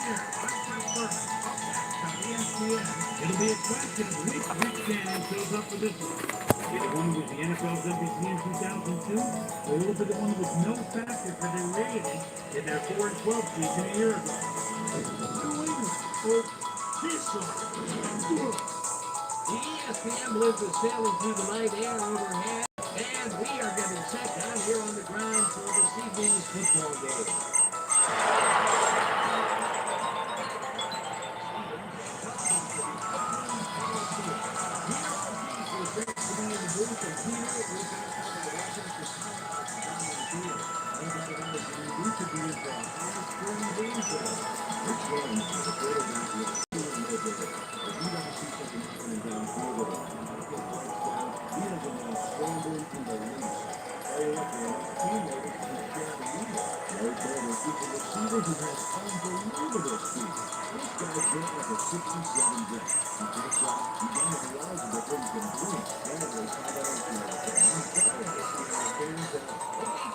It'll be a question which channel shows up for this one. Did it one with the NFL's NBC in 2002, or was it the one with no factor for their rating in their 4-12 season a year ago? New England, or this one? The ESPN Blues is sailing through the night air overhead, and we are getting set down here on the ground for this evening's football game.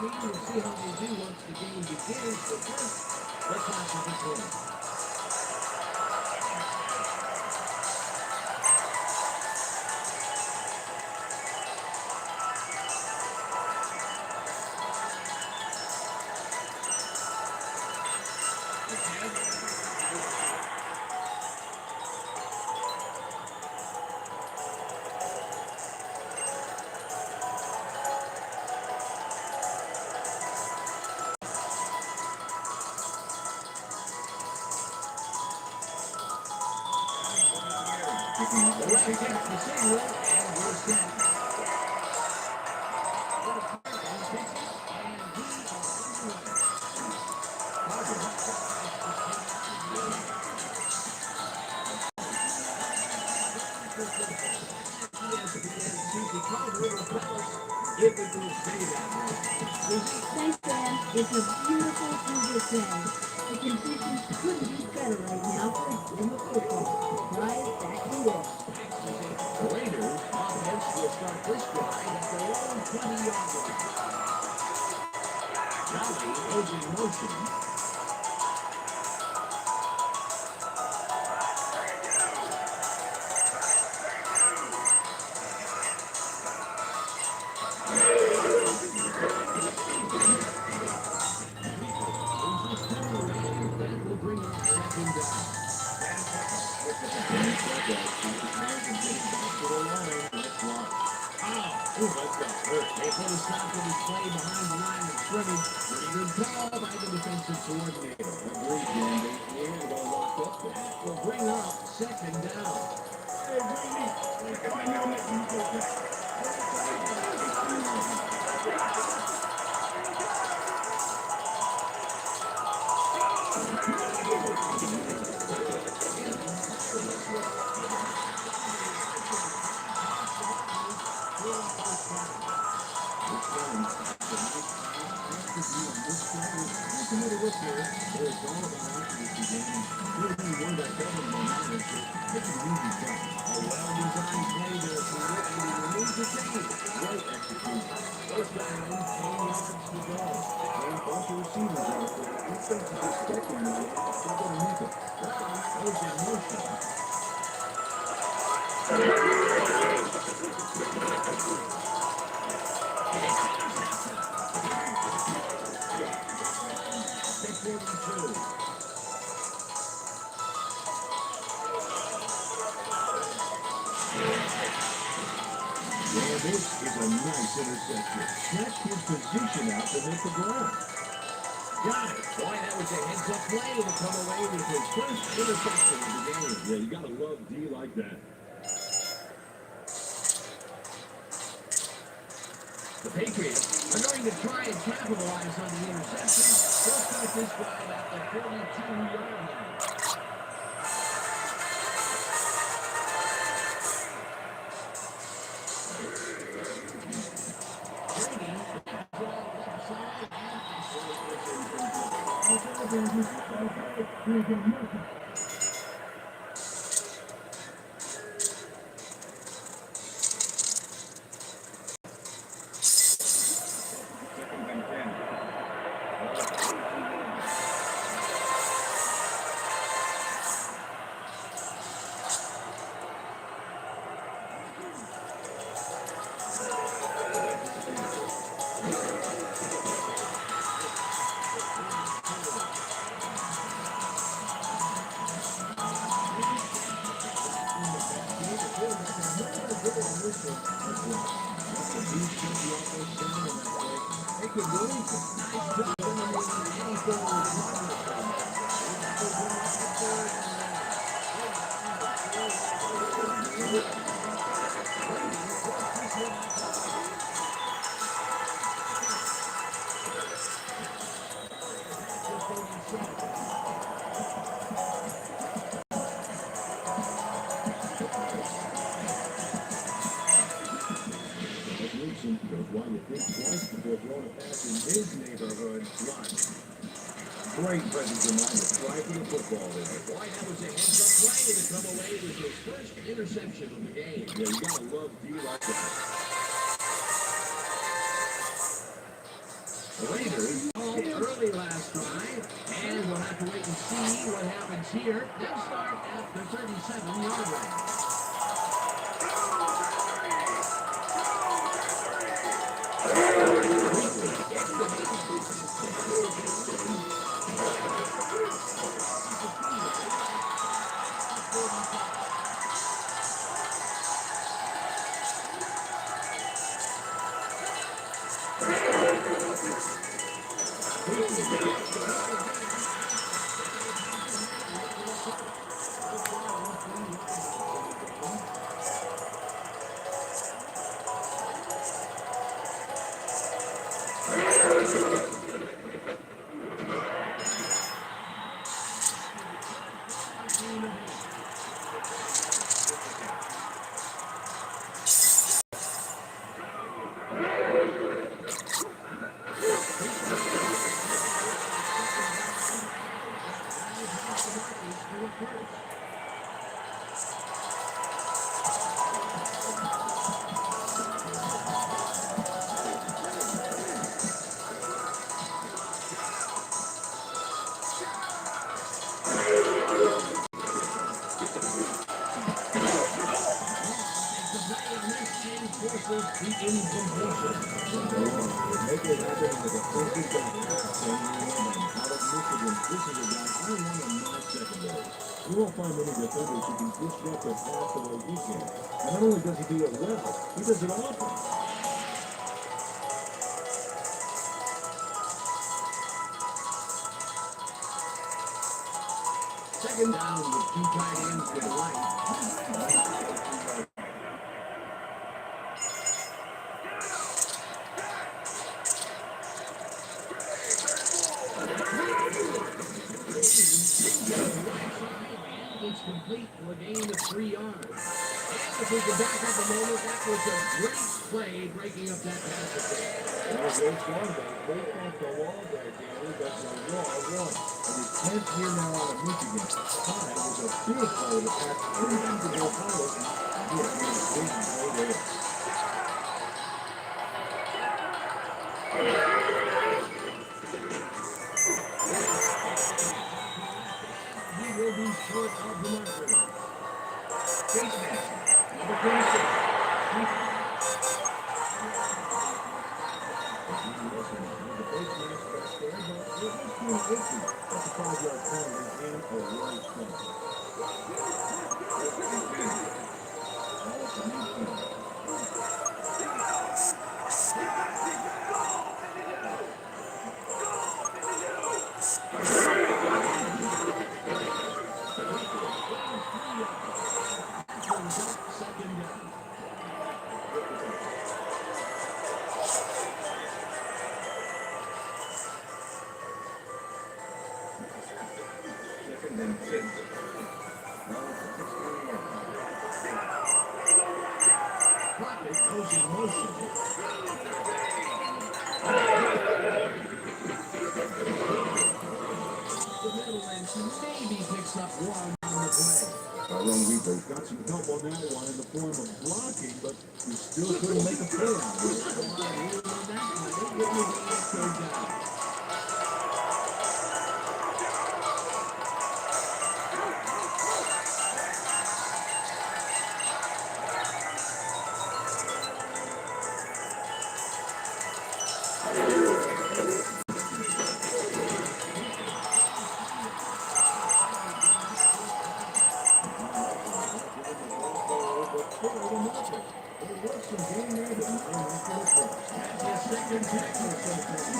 We'll see how they do once the game begins, but first, let's watch the play. Thanks, Dan. It's a beautiful Tuesday day. The conditions couldn't be better right now for a game of football. Right back to work. The Raiders offense will start this drive at their own 20-yard line. Jolly is in motion. They put a stop to this play behind the line of scrimmage. Pretty good call by the defensive coordinator. Agreed, Dan. They all locked up there. Will bring up second down. This is a nice interception. Snatched his position out to hit the ground. Got it. Boy, that was a heads-up play to come away with his first interception of the game. Yeah, you got to love D like that. The Patriots are going to try and capitalize on the interception. They'll start this drive at the 42-yard line. it, Willie. Nice job limiting any forward progress on Wilson knows why you think twice before throwing a pass in his neighborhood. Lunch. Great presence of mind to try for the football there. Boy, that was a heads-up play to come away with his first interception of the game. Yeah, you gotta love D like that. The Raiders called early last drive, and we'll have to wait and see what happens here. They'll start at the 37-yard line. You won't find many defenders who can disrupt a pass the way he can. And not only does he do it well, he does it often. Second down with two tight ends to the right. It's complete for a gain of 3 yards. And if we can back up a moment, that was a great play breaking up that pass. Well, great song, but based off the wall there, Danny, that's a raw one. And his 10th year now out of Michigan. Time was a big play to pass everything to go forward. And he had made a big play there. He will be short of the marker. Chase man, number 26. That's a 5-yard penalty and a right penalty. Second down. Second and 6. Pocket goes in motion. The middle and maybe picks up one on the play. Tyrone Weaver's got some help on that one in the form of blocking, but he still couldn't make a play out of it. A lot of room on that play. It wouldn't have been third down. That's his second tackle so far.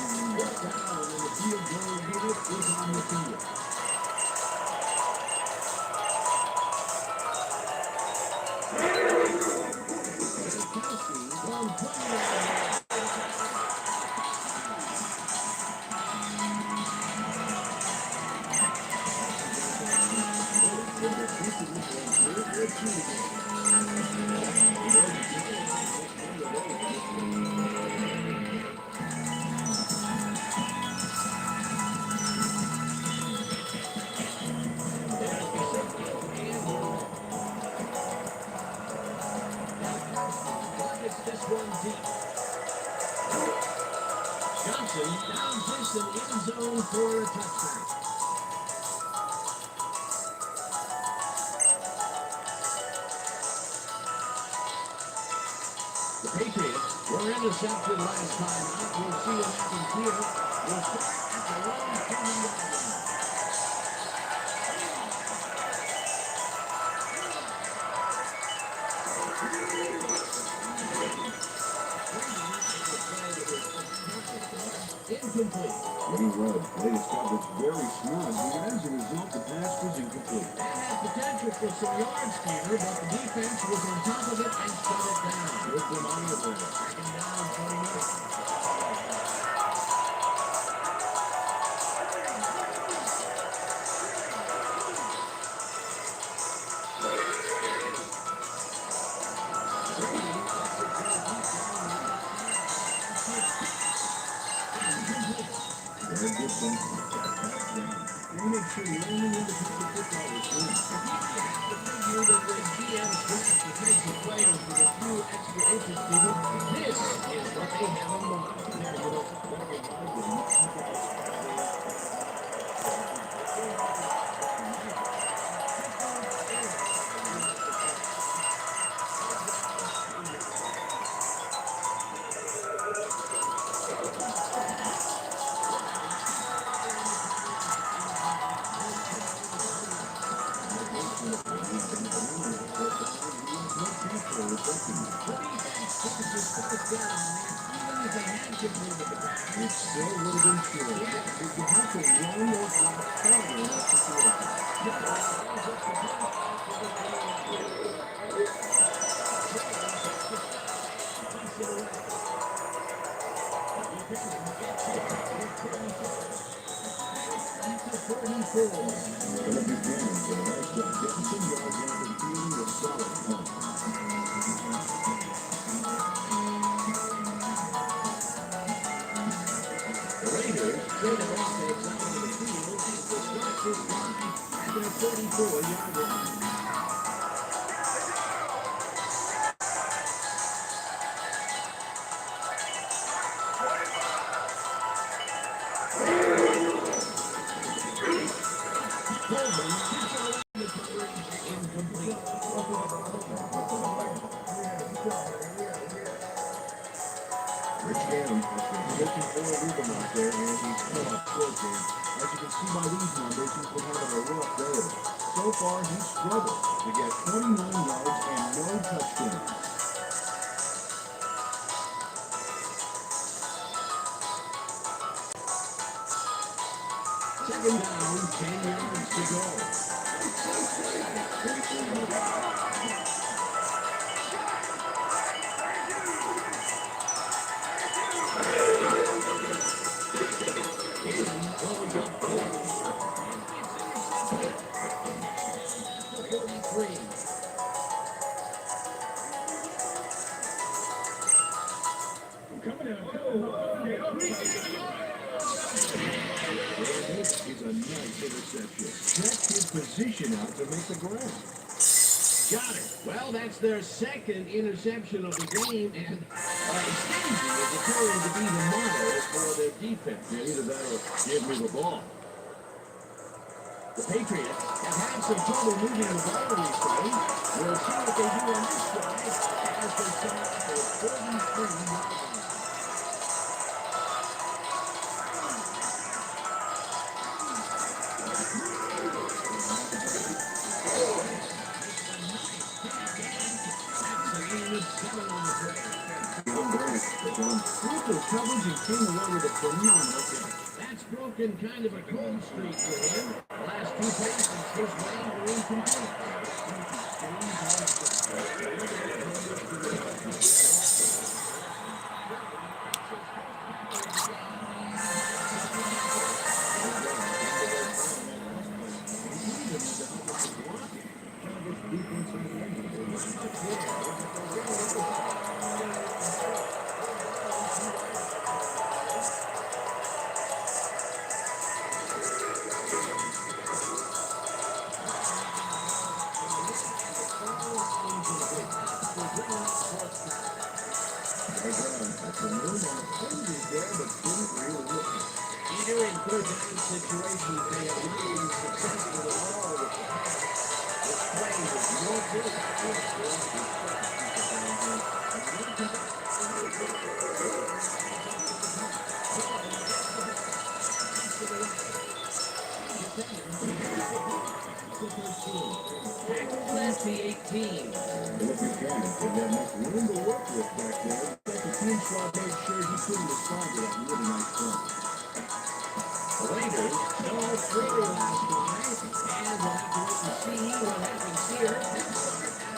This one deep. Johnson downs this in end zone for a touchdown. The Patriots were intercepted last time out. We'll see what happens here. We'll start at the long 20-yard line. Incomplete. Winning road. They established very snug, but as a result, the pass was incomplete. That had potential for some yards here, but the defense was on top of it and shut it down. Good from out of there. Second down, 29. Very good thing. You make sure you're only in the football this week. The figure that when GMs draft defensive players with a few extra inches to them, this is what they have in mind. Yeah, you know, that reminds me. It still would have been sure. If you have to run those last forward in that situation. Gonna be damaged, but a nice job getting some yards out and feeling a solid pump. The Raiders trade their offense out on the field to start this drive at their 34-yard line. Rich Gannon has been looking for a rhythm out there, and he's come up short game. As you can see by these numbers, he's been having a rough day. So far, he's struggled to get 29 yards and no touchdowns. Second down, 10 yards to go. This is a nice interception. Checked his position out to make the grab. Got it. Well, that's their second interception of the game, and stingy is appearing to be the motto for their defense. Yeah, either that or give me the ball. The Patriots have had some trouble moving the ball recently. We'll see what they do on this drive as they start at their 33-yard line. Brutal coverage and came away with a phenomenal catch. That's broken kind of a cold streak for him. The last two passes his way were incomplete. Defense situations they have not been successful at all with the pass. This play was no good. That's the 18. Look at Cannon, didn't have much room to work with back there. But the team squad made sure he couldn't respond to that really nice run. The Raiders all through last night, and we'll have to wait and see what happens here.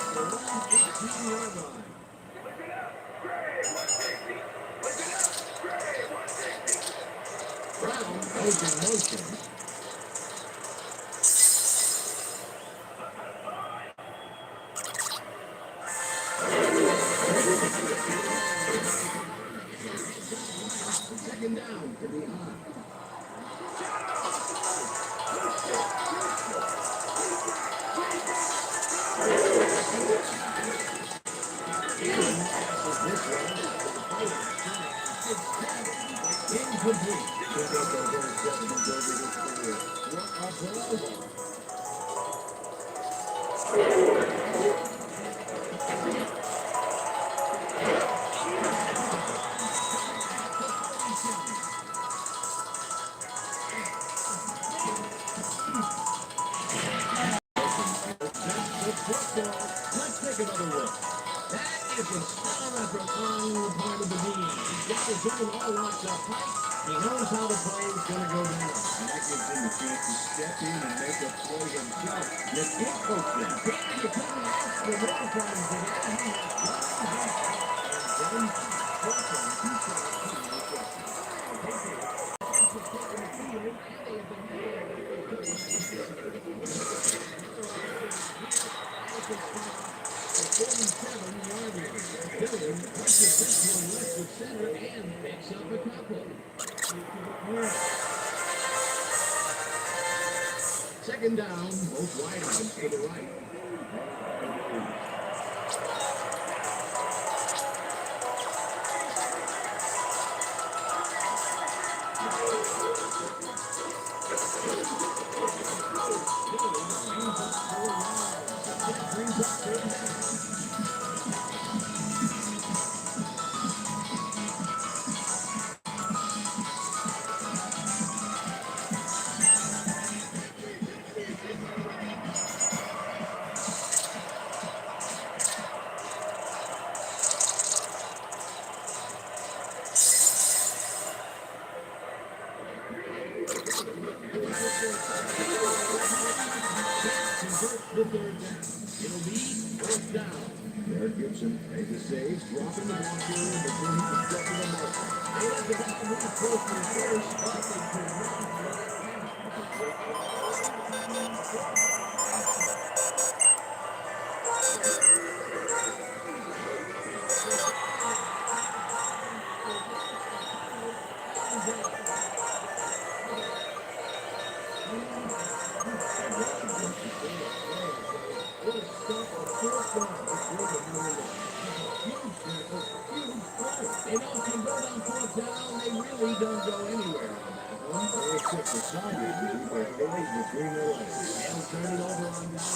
After 1 18-yard line. Brown goes in motion. Second down to the high. Incomplete. Let's take another look. That is a star after a long part of the game. He's got his own all locked up tight. He knows how the play is going to go down. And that gives him a chance to step in and make a play himself. You can't coach that. You couldn't ask for more from him today. And then, Fulton, two shots, two receptions. Second down, both wideouts to the right. The third down. It'll be fourth down. Derek Gibson made the save, dropping the ball area before he could get to the mark. They had the ball move close to the first, but they could not They don't convert on fourth down. They really don't go anywhere on that one. They took the side injury, but Phillies between their legs. They'll turn it over on down.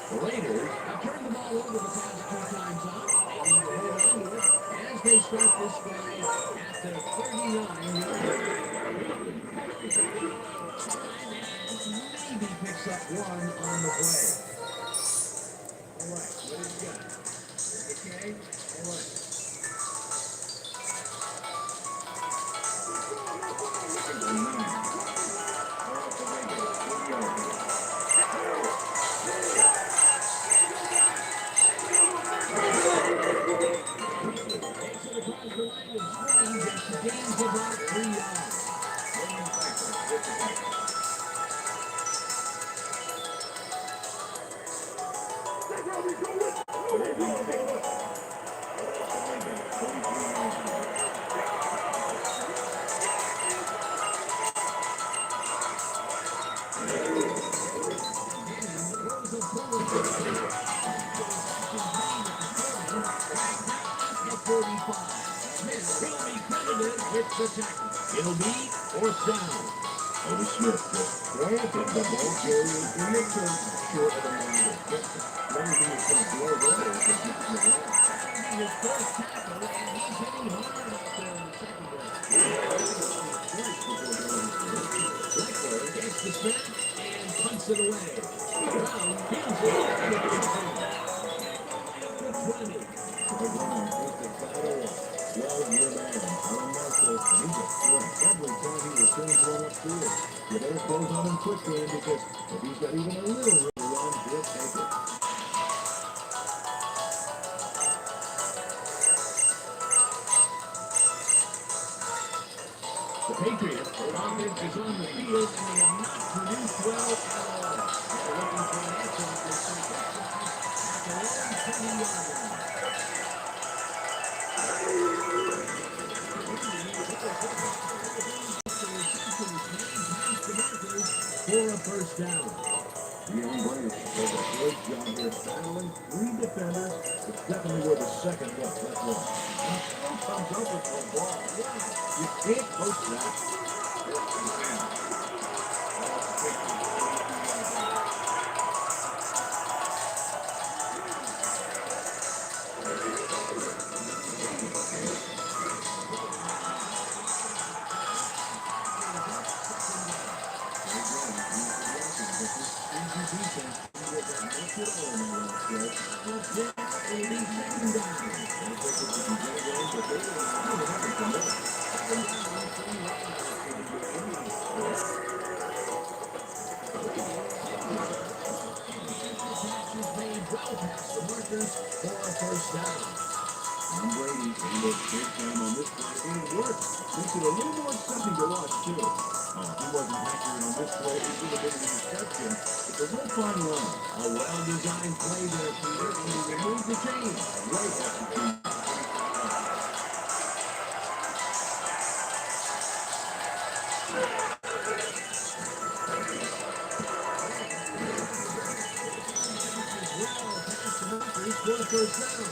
The Raiders have turned the ball over the past two times out. They need to hold on to it as they start this drive at the 39-yard line. Maybe picks up one on the play. All right, what has he got? Okay, all right. Gains about 3 yards. Smith will be credited with the tackle. It'll be fourth down. Otis Smith just planted the ball carrier in the turf short of the line. The only thing that's going to blow there is the deep in the line. His first tackle, and he's hitting hard out there in the secondary. Blackburn gets the snap and punts it away. Brown feels it and it is in. The 20. Brown is the battle of 12-year man. Alan Marshall, and he's a threat. Every time he returns one upfield, you better close on him quickly because if he's got even a little room to run, he'll take it. The Patriots, their offense is on the field, and they have not produced well at all. They're looking for an answer at their second drive at the 20-yard line. For a first down. Deion Branch does a great job here battling three defenders. It's definitely worth a second look. That's one. And still comes up with the ball. Yeah, you can't coach that. For a first down. Tom Brady, he looked big time on this play, and it worked. Makes it a little more exciting to watch, too. If he wasn't accurate on this play, it would have been an interception. It's a real fine line. A well-designed play there, Peter, and he removed the chain. Great execution. For the first down.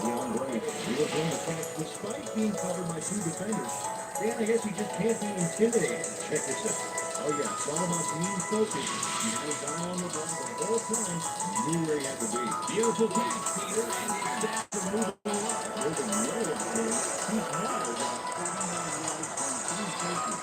Deion Branch, he was in the catch despite being covered by two defenders. Dan, I guess he just can't be intimidated. Check this out. Oh, yeah, it's all about being focused. He had his eye on the ball the whole time. He knew where he had to be. Beautiful catch, Peter, and it's after moving along. Moving well up there. He's now about 39 yards from three safety.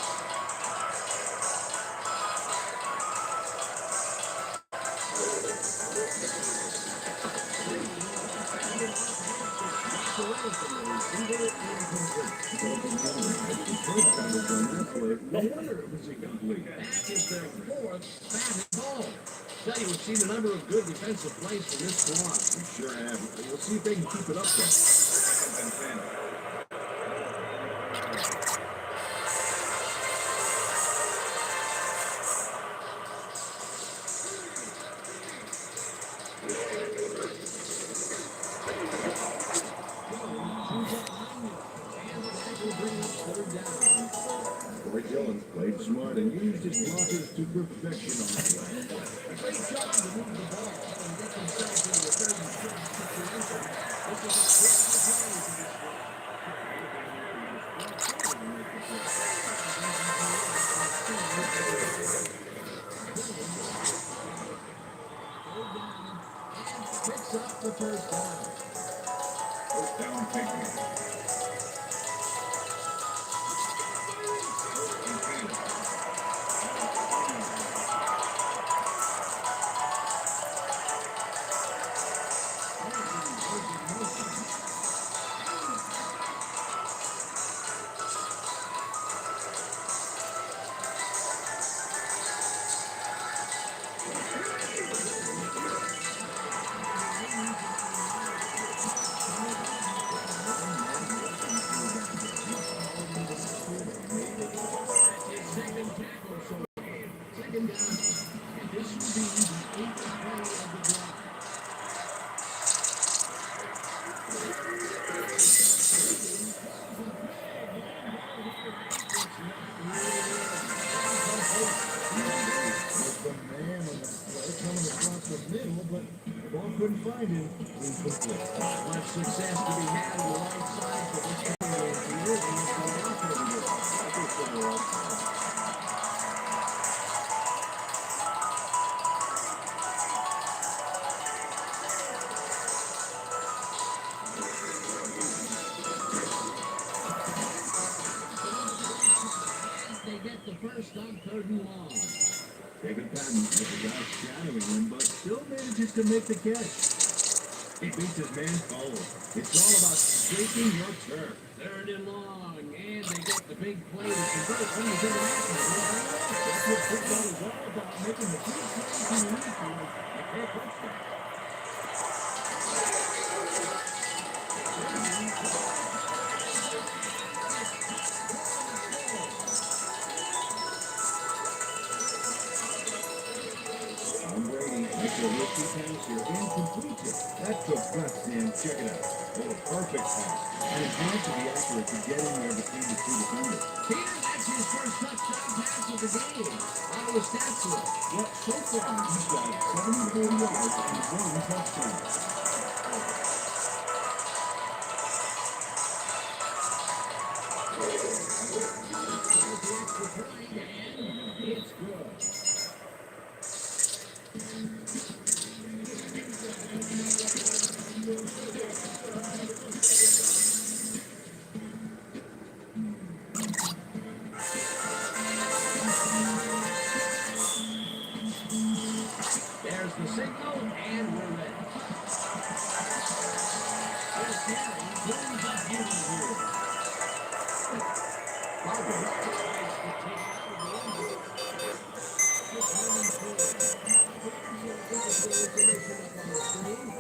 No wonder it was incomplete. That is their fourth batted ball. Tell you, we've seen a number of good defensive plays from this squad. We sure have. We'll see if they can keep it up there. Second and 10. Corey Dillon played smart and used his blockers to perfection on the play. Great job to move the ball and get themselves into a third and short situation. This is a critical play for this squad. Picks up the first down. First down, Patriots. Second down, and this will be the 8th play of the drive. Was the man on that play coming across the middle, but the ball couldn't find him. Incomplete. Much success to be had on the right side for this game, Peter, and it's the offense first on 3rd and long. David Patton with the guy shadowing him, but still manages to make the catch. He beats his man forward. It's all about shaking your turf. 3rd and long, and they get the big play to convert on the international. That's what football is all about, making the big plays in the infield and for a touchdown. Tom Brady makes a risky pass here and completes it. That's the best, Sam. Check it out. What a perfect pass. And it's hard to be accurate to get in there between the two defenders. Peter, that's his first touchdown pass of the game. How do his stats look? Well, so far, he's got 74 yards and 1 touchdown. It's good. There's the signal, and we're ready. This carry brings up beauty here. Barber tries to take out of the end zone.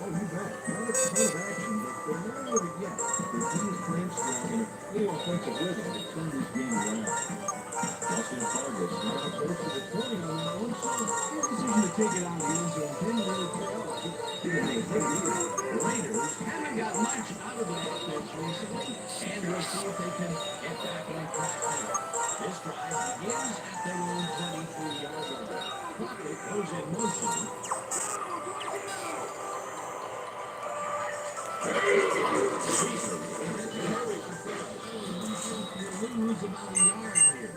Oh, you bet. Not a ton of action, but they're not out of it yet. Their team is playing strong in a full offensive rhythm to turn this game around. Austin Fargus now close to the 20 on that one, so his decision to take it out of the end zone didn't really pay off. Didn't make it either. The Raiders haven't got much out of the offense recently, and we'll see if they can get back on track here. This drive begins at their own 23-yard line. Pocket goes in motion. Lose about a yard here.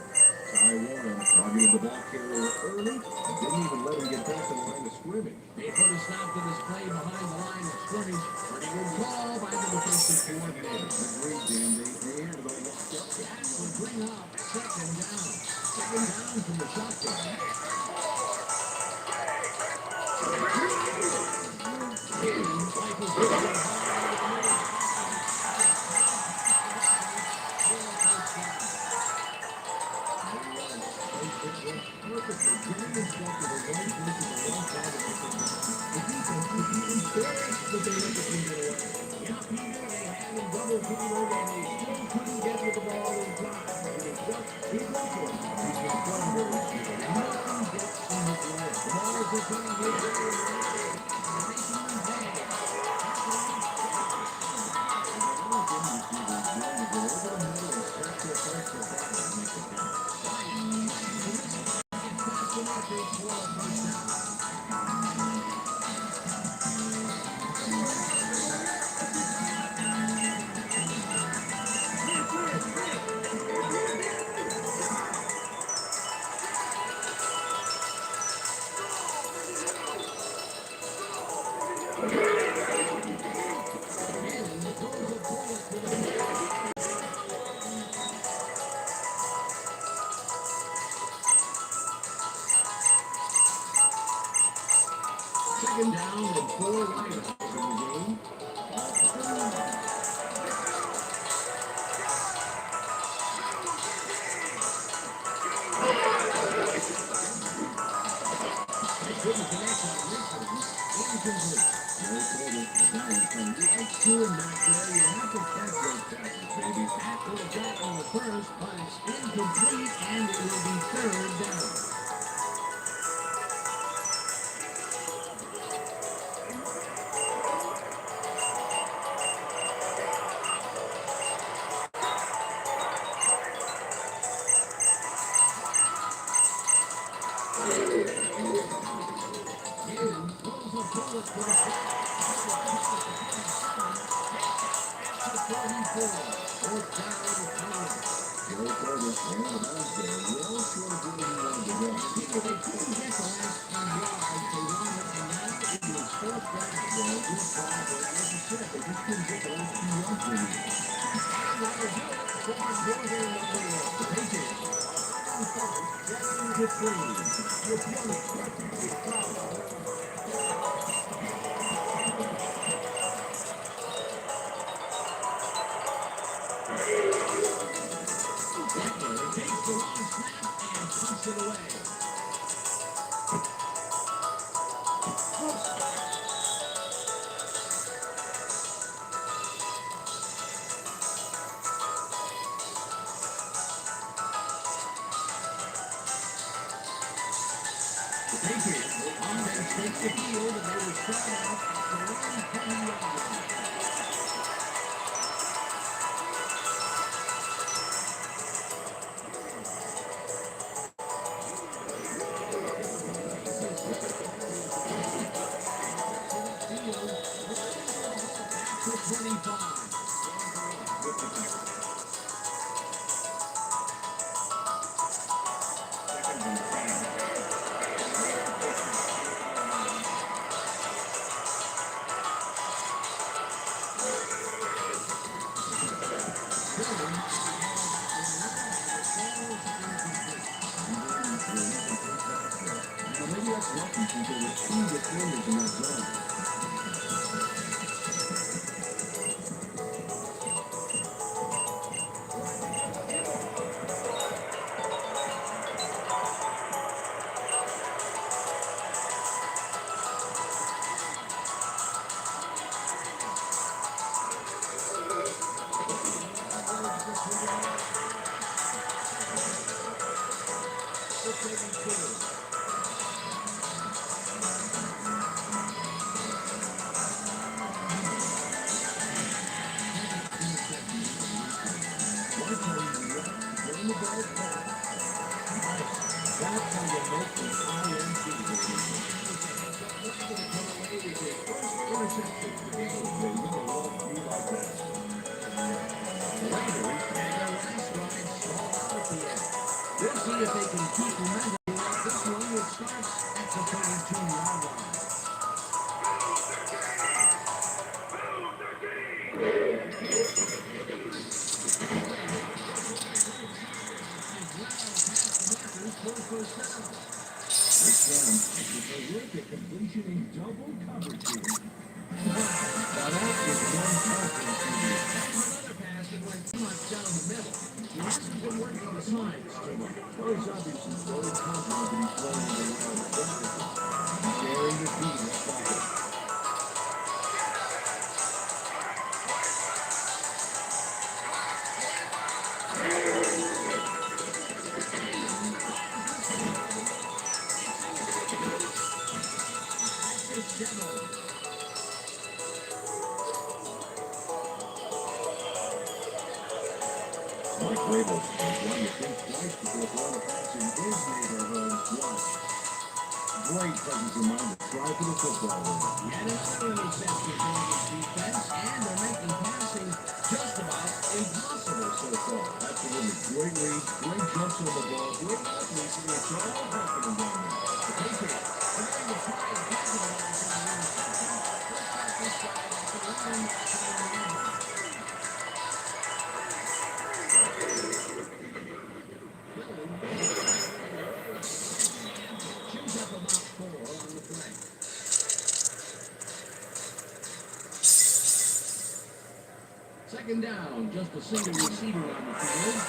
Ty Warren targeted the ball carrier early and didn't even let him get back to the line of scrimmage. They put a stop to this play behind the line of scrimmage. Pretty good call by the defensive coordinator. Agreed, Dan. They had it all locked up. That will bring up 2nd down. 2nd down from the shotgun. Second down and 4 lineups in the game. They couldn't connect on this one. Incomplete. Like doing back there, you have to catch those passes, baby. That would have got on the first, but it's incomplete, and it will be 3rd down. 7 to 3. Your opponent is fouled. Butler takes the long snap and puts it away. The Patriots offense takes the field and they will start out at the 110-yard line. To 25. Maybe that's lucky since there were 2 defenders in that zone. That's how you make the INT. We'll see if they can keep momentum throughout this one, which starts at the 32-yard line. Touchdown. It's a look at completion in double coverage here. Now that is one confidence in you. Another pass that went too much down the middle. He hasn't been working the sides too much. Well, he's obviously very confident that he's throwing it around effectively. Sharing the team that confidence. Mike Vrabel is one to think twice before throwing a pass in his neighborhood. Watch. Great presence of mind to try for the football win. Yet another interception for this defense, and they're making passing just about impossible so far. Absolutely. Great reads, great jumps on the ball, great athletes, and it's all happening down there. The Patriots are going to try and capitalize on the interception. Let's start this drive at the 1-yard line. Choose up about 4 on the play. Second down, just a single receiver on the field.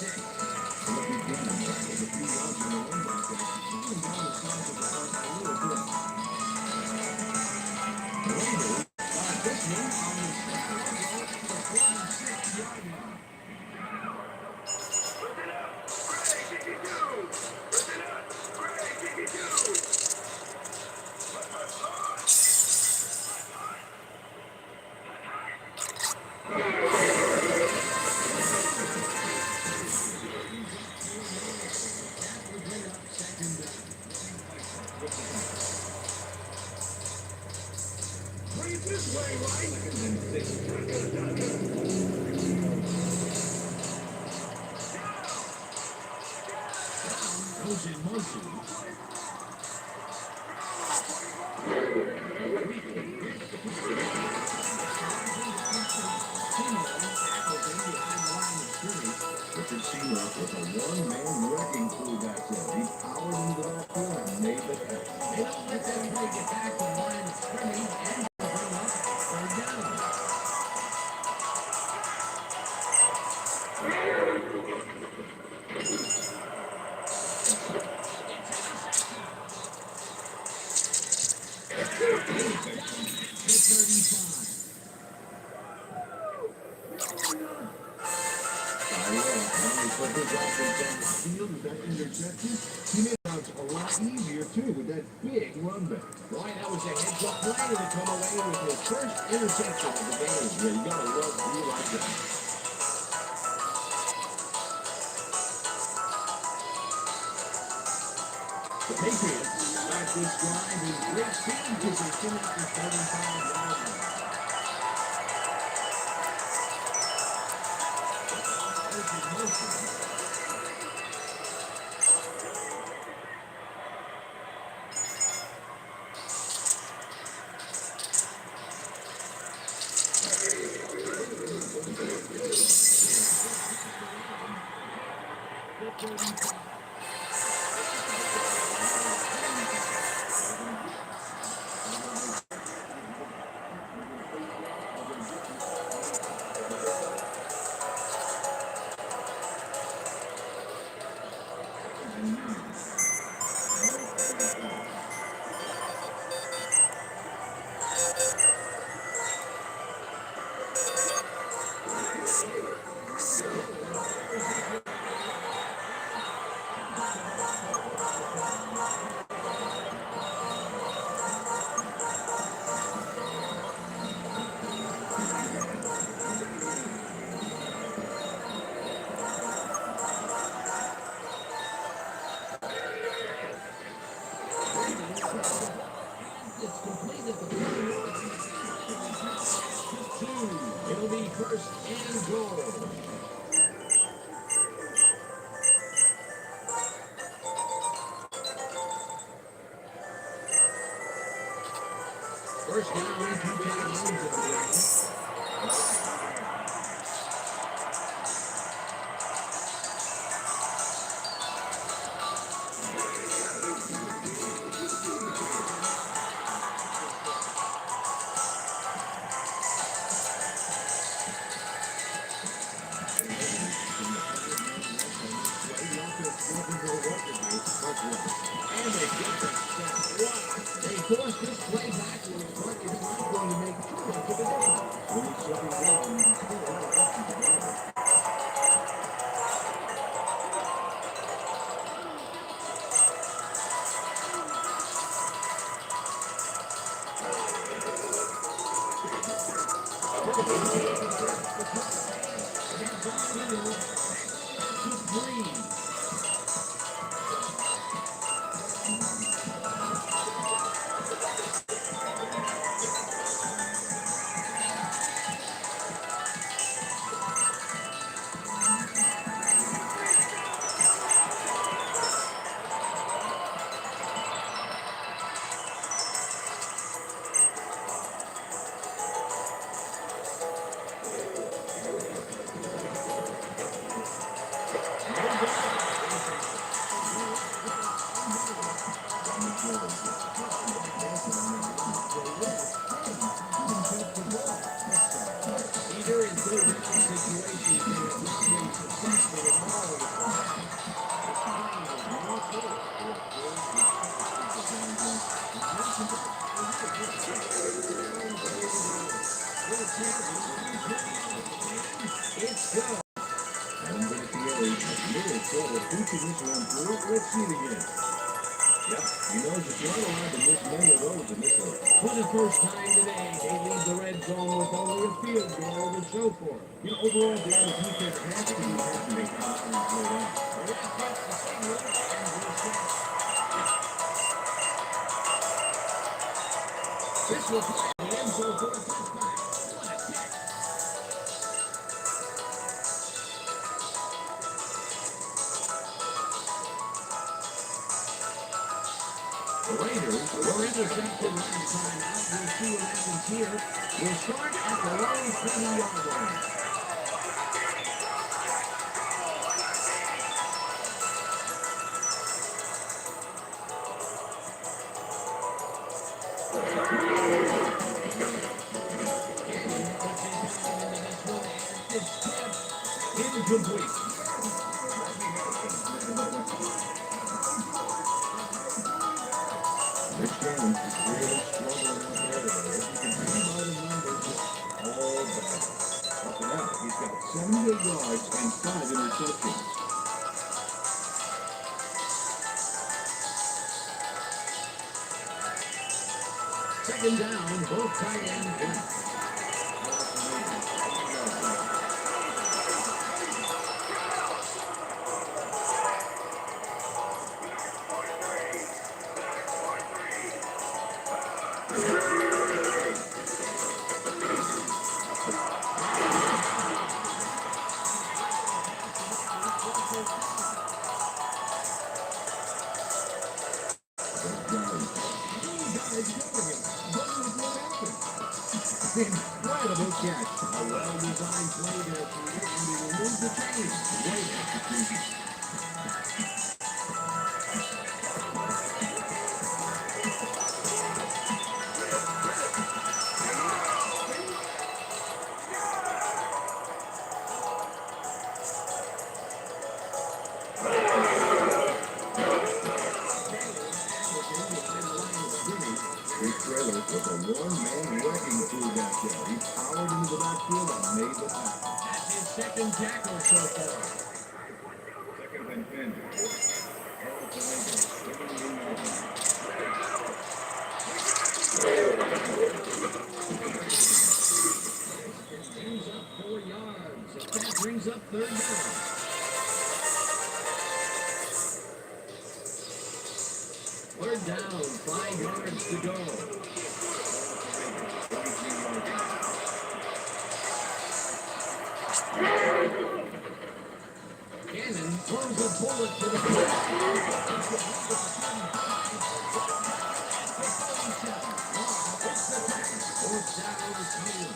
In the beginning, with a few runs in the one-back action, even down the size of the hunt a little bit. Later, this one on the second level at the 46-yard line. Bring it this way, right? Goes in motion. Richard Seymour was a one-man wrecking crew back there. He powered into the backfield and made the catch. They don't let that play get back to the line of scrimmage and bring up third down. That interception, he made it a lot easier too with that big run back. Right, that was a heads-up play to come away with his first interception of the game. Yeah, you gotta love to like that. The Patriots start this drive in great field position at the 35-yard line. It'll be first and goal. First down, 2 tight And they get the stop. Wow. They force this play backwards, but it's not going to make too much of a difference. When he's second down, you still have an option to go. It's good. Adam Vinatieri has little trouble pushing this one through. Let's see it again. Yep, he knows it's not allowed to miss many of those in this one. For the first time today, they lead the red zone with only a field goal to show for it. You know, overall, Dan, the defense has to be happy they come out and slow down. The ref gets the signal and we're set. This will fly in the end zone for a touchback. What a catch. The Raiders Were intercepted last time out. We'll see what happens here. We'll start at the own 20-yard line. incomplete. Rich Gannon is really struggling out there. As you can see by the numbers, it's all bad. After that, he's got 78 yards and 5 interceptions. Second down, both tight ends left. Incredible catch. A well-designed play there for you, and he will move the chains. Great execution. This trailer was a one-man wrecking crew back there. He powered into the backfield and made the pass. That's his second tackle so far. Second and 10. Brings up 4 yards. That brings up third down. Third down, 5 yards to go. Gannon throws a bullet to the foot. Fourth down, Gannon.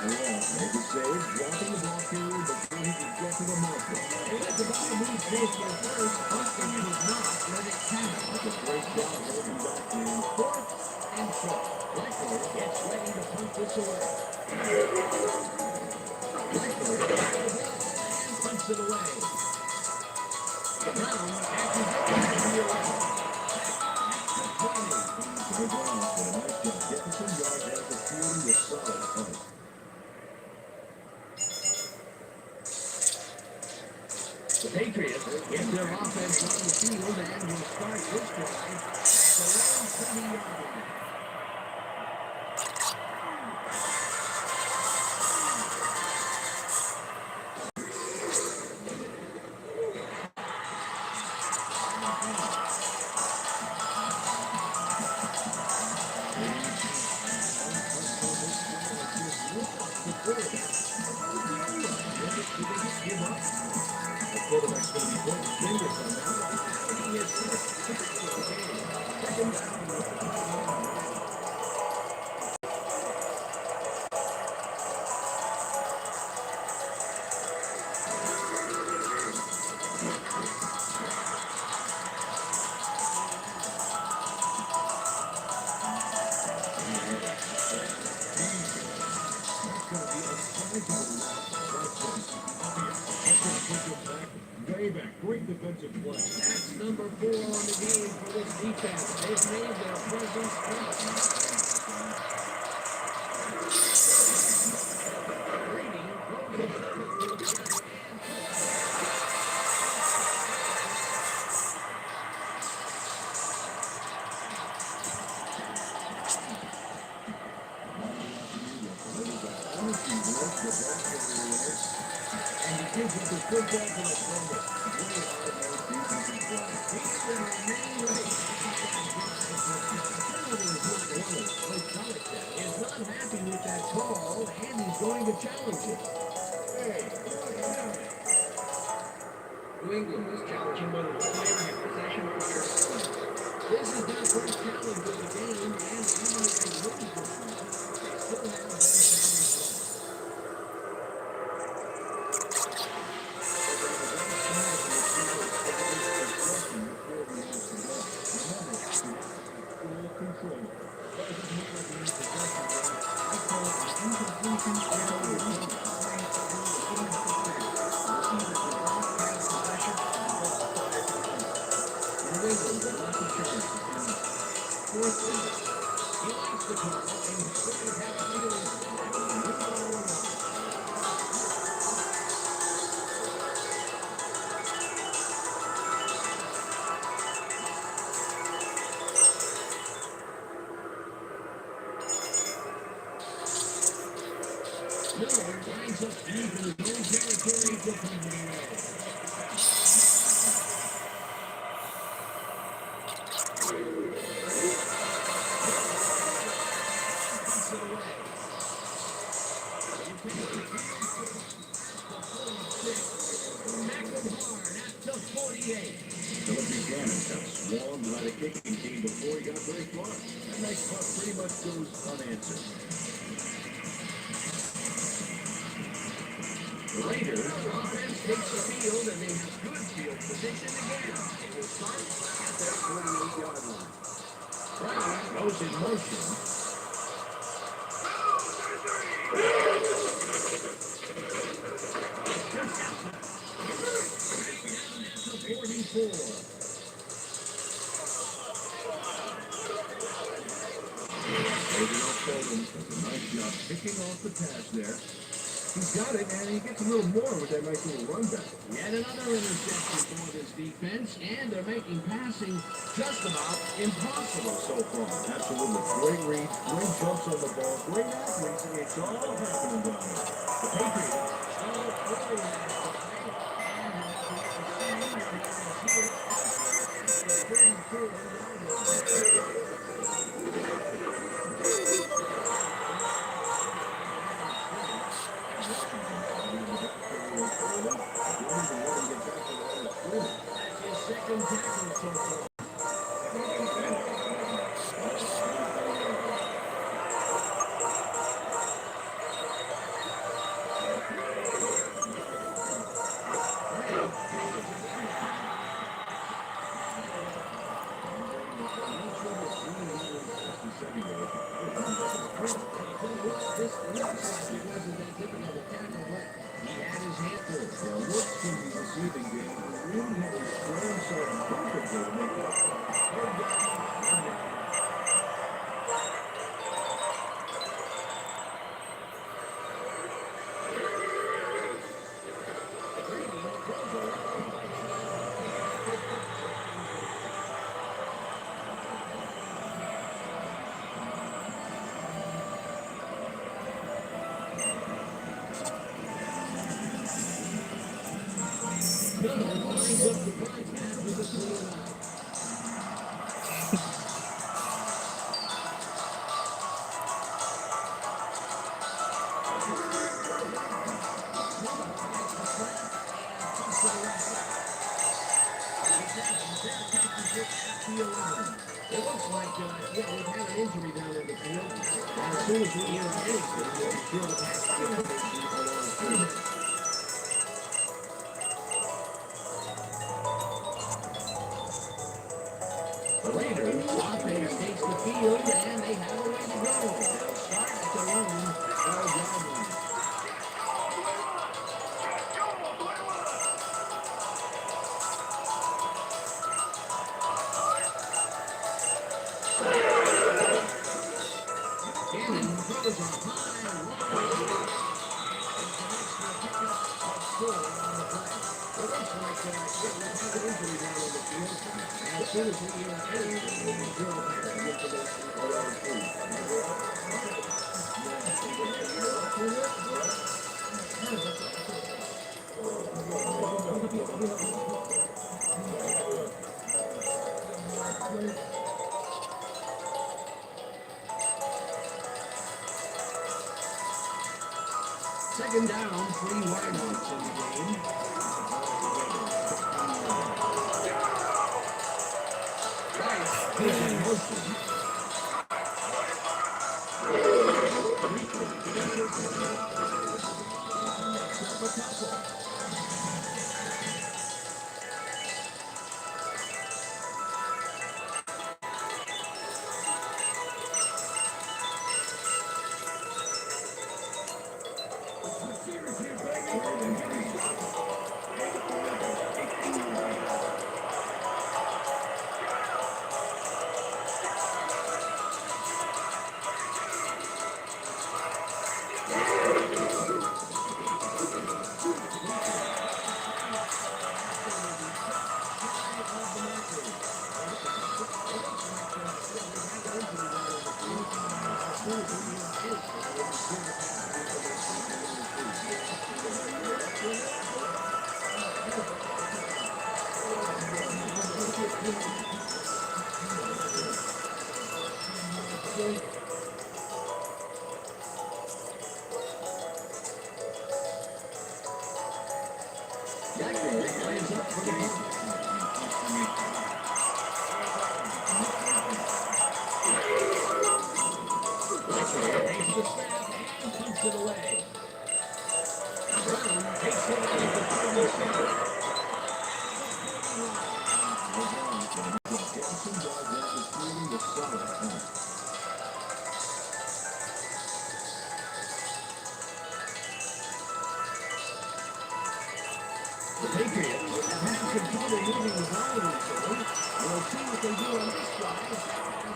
Make the save, dropping the ball carrier before he could get to the marker. He was about to move close to first, but he did not let it count. That's a great job holding back in. Fourth and short. Blackmore gets ready to punt this away. Blackmore gets the ball and punts it away. Brown catches it to the 11. Good Brown did a nice job getting some yards out of the field with solid punt. The Patriots get their offense on the field and will start this drive at the 20-yard line. The quarterback's going to be putting his fingers on that. He is first tackle of the game. Second down. Way back. Great defensive play. That's number 4 on the game for this defense. They've made their presence felt. the ball carrier. And the kids with the football to the fumble. Really hard-nosed defensive play. He's going to remain ready. Penalty is not wanted. Coach Belichick is not happy with that call, and he's going to challenge it. New England is challenging whether the player in possession for their offense. This is their first challenge of the game, and even if they lose this one, they still have one challenge left. New England will not be challenged. Fourth down. He likes the call, and he's going to have to do it. Miller lines up deep in his own territory to come away. Philip Buchanan got swarmed by the kicking team before he got very far. That nice punt pretty much goes unanswered. The Raiders offense takes the field and they have good field position again. It will start at their 48-yard line. Brown goes in motion. Down at the 44. Odell Fulton does a nice job picking off the pass there. He's got it, and he gets a little more with that nice little run back. Yet another interception for this defense, and they're making passing just about impossible so far. Absolutely. Great read, great jumps on the ball, great athletes, and it's all happening down there. The Patriots second tackle so far. This looks like it wasn't that difficult a tackle, but he had his hand full. Well, looks in the receiving game, he really had to square himself perfectly to make that. Miller lines up the broadcast with a 3-and-out. It looks like, we've had an injury down in the field. And as soon as we hear anything, we'll be sure to pass the information along to him. The Raiders offense takes the field, and they have a way to go. They'll start at their own 12-yard line. Cannon throws a high line. And connects for a pickup of 4 on the play. It looks like we've had an injury down in the field. And as soon as we hear anything, we'll be sure to pass the information along to him. Second down, 3 wideouts in the game. Rice is in motion. Jackson lines up for the punt. Russell takes the snap and punts it away. Brown takes it out of the 37. Jackson does that is creating the solid punt. The Patriots have had some trouble moving the ball recently. We'll see what they do on this drive as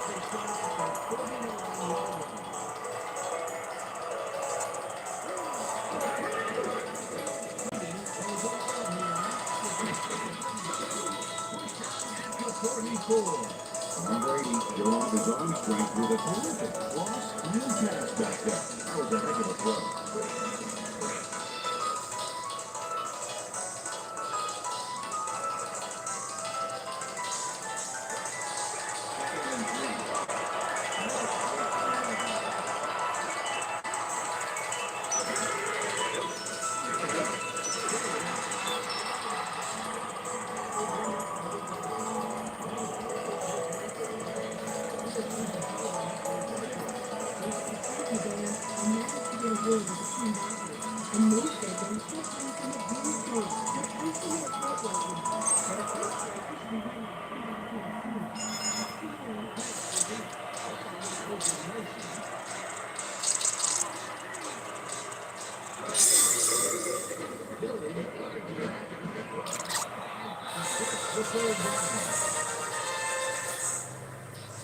they start at the 49-yard line. At the 44. Tom Brady showing off his arm strength with a terrific cross and pass back there. That was a heck of a throw.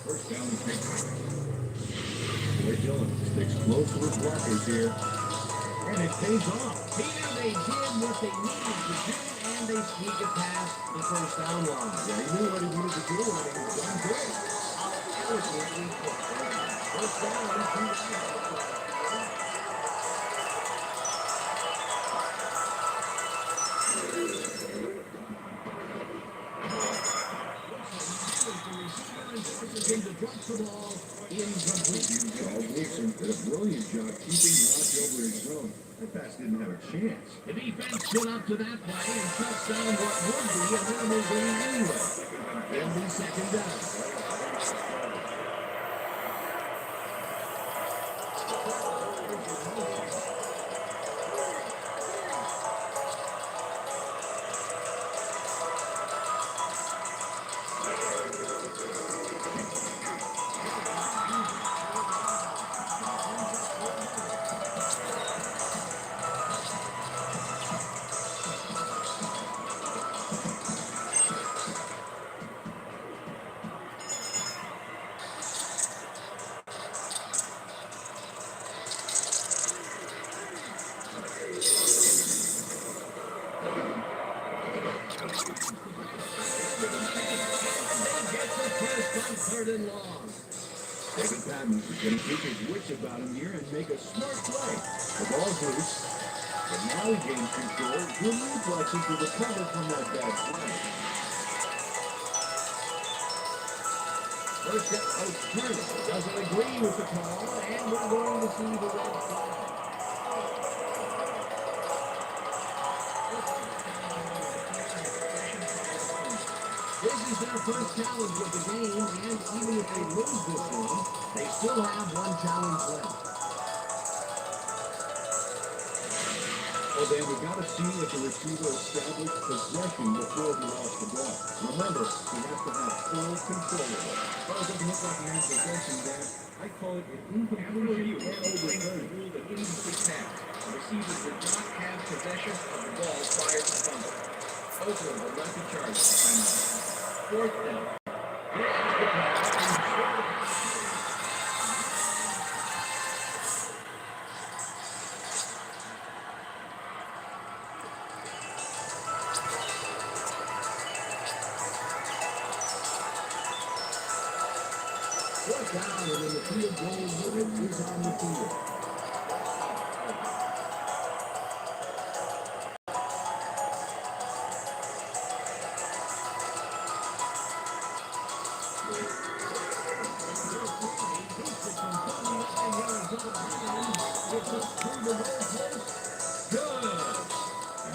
First down and 10. Boy Dillon sticks close to his blockers here. And it pays off. Here they did what they needed to do, and they sneak it past the first down line. Yeah, he knew what he needed to do, and he was done good. Eloquently put. First down, 2 to drop the ball incomplete. Charles Wilson did a brilliant job keeping watch over his zone. That pass didn't have a chance. The defense stood up to that play and shuts down what would be a minimal gain anyway. It'll be second down. Third and long. David Patton is going to keep his wits about him here and make a smart play. The ball's loose, but now he gains control. Good reflexes to recover from that bad play. First step, Turner doesn't agree with the call, and we're going to see the red flag. is their first challenge of the game, and even if they lose this one, they still have one challenge left. Well, Dan, we got to see if the receiver established possession before he lost the ball. Remember, he has to have full control of it. Well, it doesn't look like he has possession, Dan. I call it an incompletion and overturn. Ruled an incomplete pass. The receiver did not have possession of the ball prior to fumble. Oakland will let the charge timeout. Fourth down. Here is the pass. Fourth down, and then the field goal unit is on the field.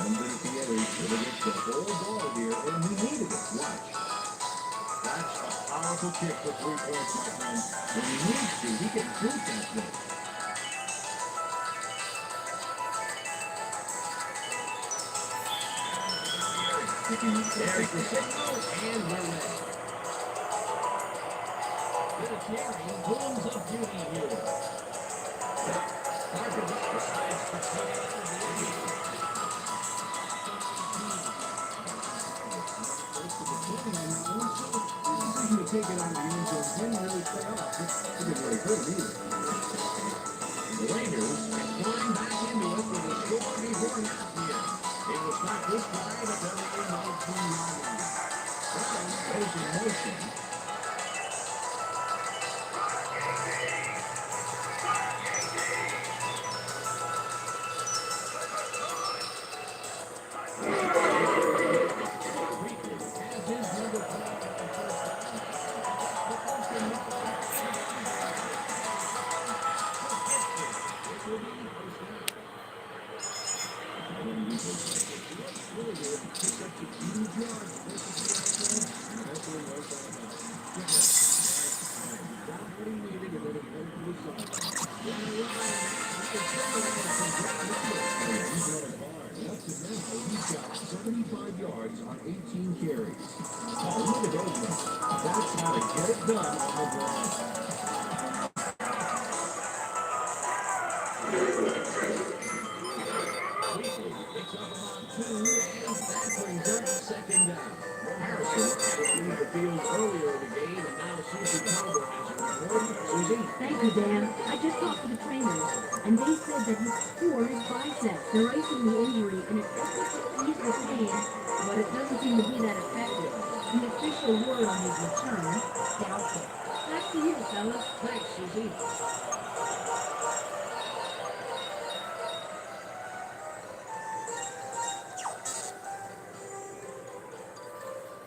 MVPA should have hit the whole ball here, and he needed it. Watch. That's a powerful kick for 3 points, my friend. When he needs to, he can shoot that thing. There's the signal, and we're ready. Vinatieri pulls up duty here. Parker decides to take it out of the end. To take it out of the end zone didn't really pay off. It didn't really hurt him either. The Raiders climb back into it with a score before half here. They will start this drive at their own 19-yard line. Brown goes in motion. Has his number 5 at the first He's got 75 yards on 18 carries. Oh, look at those ones. That's how to get it done on the ground. Weekly picks up about 2, and that brings up second down. Harrison had to leave the field earlier in the game, and now Susie Calder has a report. Susie? Thank you, Dan. I just talked to the trainers, and they said that he tore his biceps. They're icing the injury, and it's definitely ease the pain, but it doesn't seem to be that effective. The official word on his return, doubtful. Back to you, fellas. Thanks, Susie.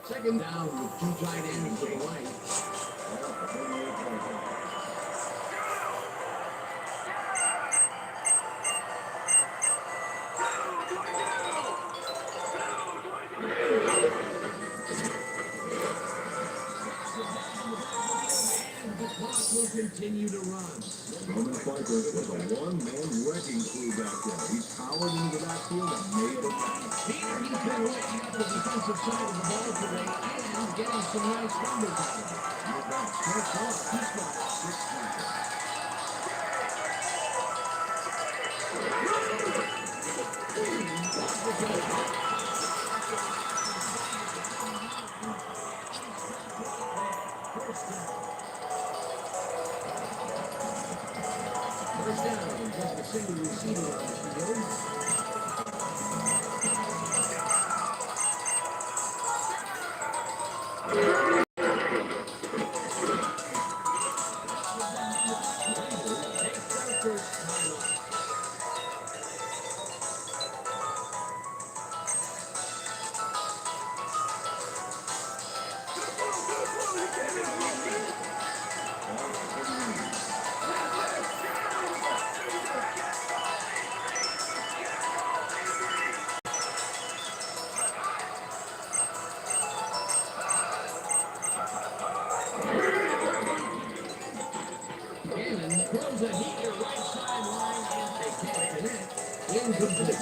Second down with 2 tight ends to the right. And the clock will continue to run. Roman Piper was a one-man wrecking crew back there. He powered into the backfield and made the pass. Peter, he's been working up the defensive side of the ball today and getting some nice numbers out of it. Not bad. So far, he's got 6 tackles. First down, just a single receiver on the field. Takes their first time off. incomplete.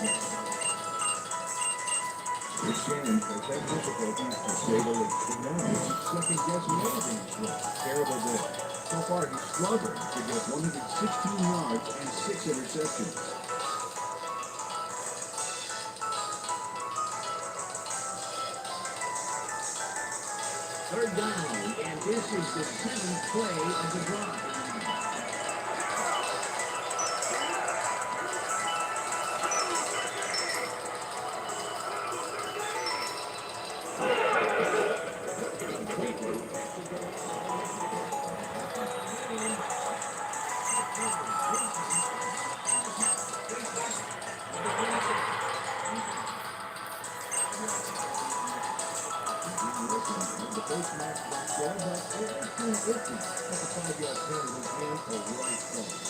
Rich Gannon has had difficulties to say the least. But now he's second-guessing everything he's thrown. Terrible day. So far, he's struggled to get 116 yards and 6 interceptions. Third down, and this is the 7th play of the drive. The first match back there, but it was kind of iffy. At the 5-yard penalty and a right cross.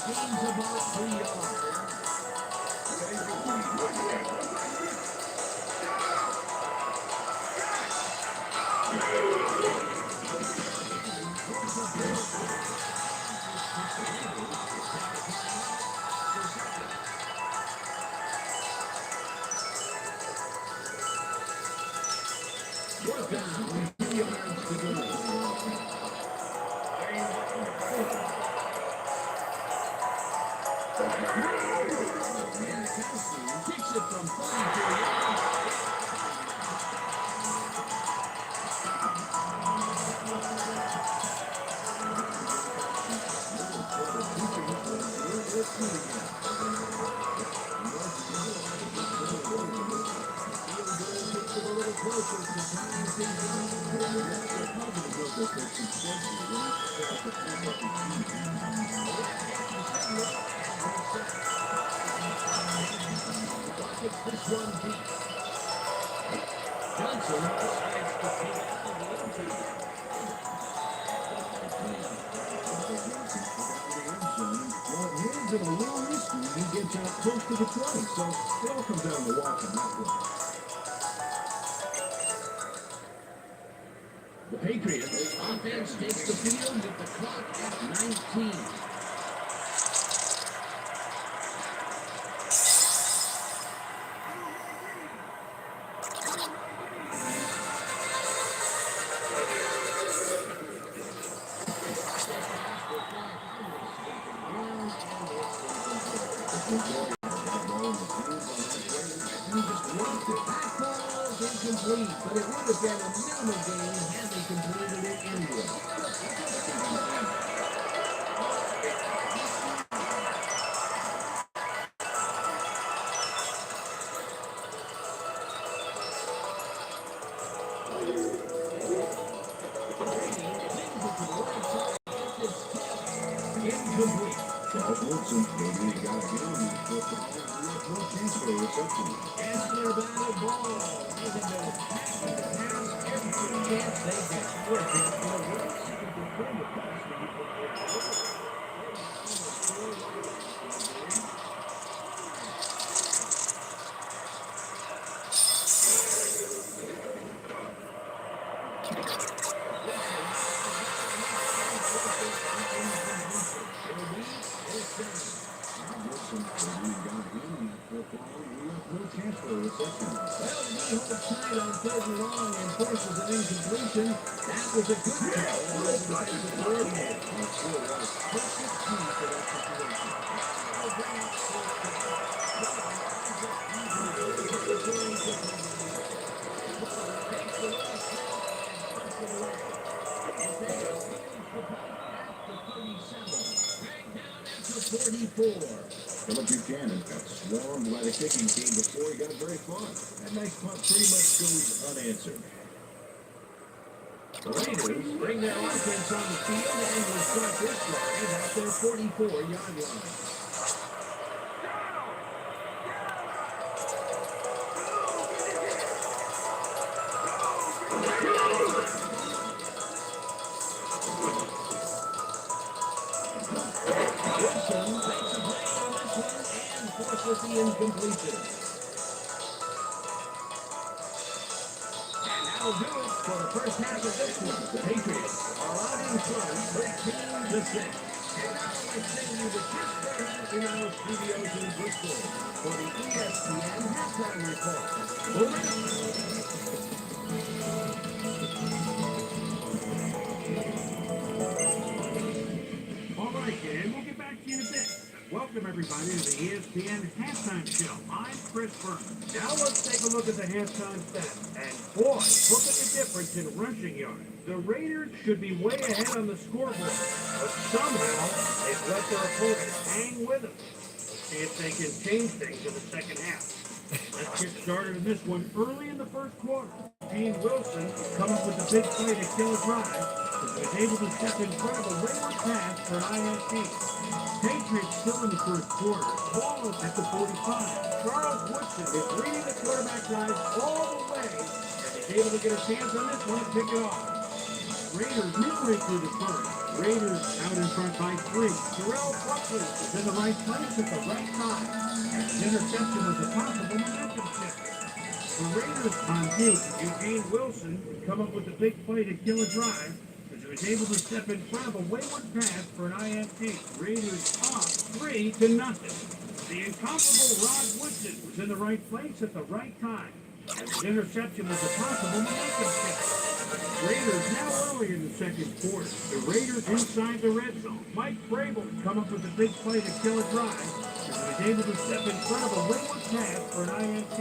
Gains about 3 yards. Fourth down, 2 yards to go. Manikowski kicks it from 42 yards. This one deep. Johnson decides to take out of the end zone. Well, it hands it a little risky when he gets out close to the 20, so it all comes down to watching that one. The Patriots offense takes the field with the clock at 19. Incomplete, but it would have been a minimal gain had they completed it anyway. Incomplete. Charles Woodson, maybe he got a game on the football. He left no chance for a reception. Kessler batted ball. Using the pass every chance they get. Working for the race. Between the pass Woodson, maybe he got a game on the football. He left no chance for a reception. Well, he holds tight on third and long and forces an incompletion. That was a good call by the defensive coordinator. That's sure was. Perfect key for that situation. Philip Buchanan got swarmed by the kicking team before he got very far. That nice punt pretty much goes unanswered. The Raiders bring their offense on the field and will start this drive at their 44-yard line. Wilson makes a play on this one and forces the incompletion. And that'll do it for the first half of this one. The Patriots are out in front, 13-6. And now let's send you the Chris Burton in our studios in Bristol for the ESPN halftime report. All right, and we'll get back to you in a bit. Welcome, everybody, to the ESPN Halftime Show. I'm Chris Burton. Now let's take a look at the halftime stats. And boy, look at the difference in rushing yards. The Raiders should be way ahead on the scoreboard, but somehow they've let their opponents hang with them. See if they can change things in the second half. Let's get started in this one early in the first quarter. Gene Wilson come up with the big play to kill a drive. He was able to step in front of a wayward pass for an INT. Patriots still in the first quarter. Ball is at the 45. Charles Woodson is reading the quarterback guys all the way, and he's able to get a chance on this one to pick it off. Raiders midway through the first. Raiders out in front by 3. Terrell Buckley is in the right place at the right time. And his interception was a possible momentum shift. The Raiders on D, Eugene Wilson would come up with a big play to kill a drive, as he was able to step in front of a wayward pass for an INT. Raiders up 3-0. The incomparable Rod Woodson was in the right place at the right time, and his interception was a possible momentum shift. Raiders now early in the second quarter. The Raiders inside the red zone. Mike Vrabel come up with a big play to kill a drive, as he was able to step in front of a wayward pass for an INT.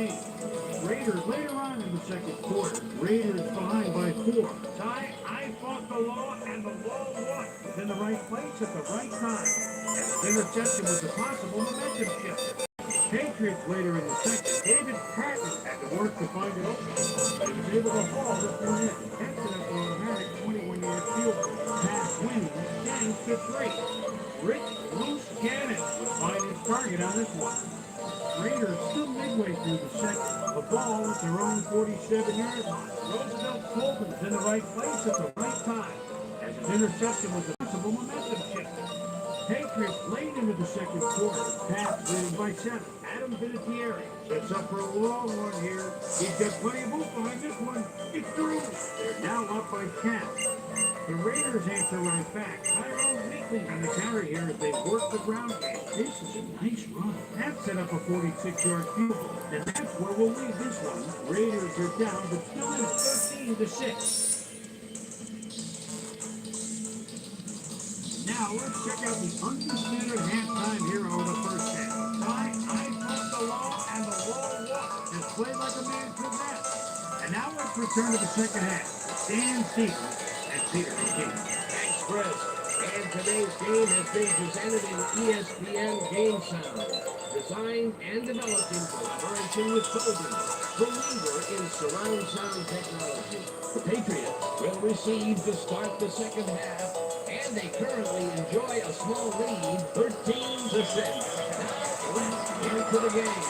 Raiders later on in the second quarter. Raiders behind by 4. Ty, I fought the law and the law won. Was in the right place at the right time, and his interception was a possible momentum shift. Patriots later in the second. David Patton had to work to find it open, but he was able to haul this one in. That's an automatic 21-yard field goal. Pass winning, 10-3. Rick Bruce Gannon would find his target on this one. Raiders still midway through the second. The ball at their own 47-yard line. Roosevelt Colvin's in the right place at the right time, as his interception was a possible momentum shift. Patriots late into the second quarter. Pats leading by 7. Adam Vinatieri sets up for a long one here. He's got plenty of boots behind this one. It's through. They're now up by 10. The Raiders answer right back. Tyrone Wheatley on the carry here as they work the ground game. This is a nice run. That set up a 46-yard field goal. And that's where we'll leave this one. Raiders are down, but still in it 13-6. Now let's check out the undisputed halftime hero of the first half. I fought the law and the law won. Just play like a man could that. And now let's return to the second half. Dan Stevens and Peter McKinney. Thanks, Chris. And today's game has been presented in ESPN Game Sound. Designed and developed in collaboration with Dolby, the leader in surround sound technology. The Patriots will receive to start the second half, and they currently enjoy a small lead, 13-6. Now, let's get into the game.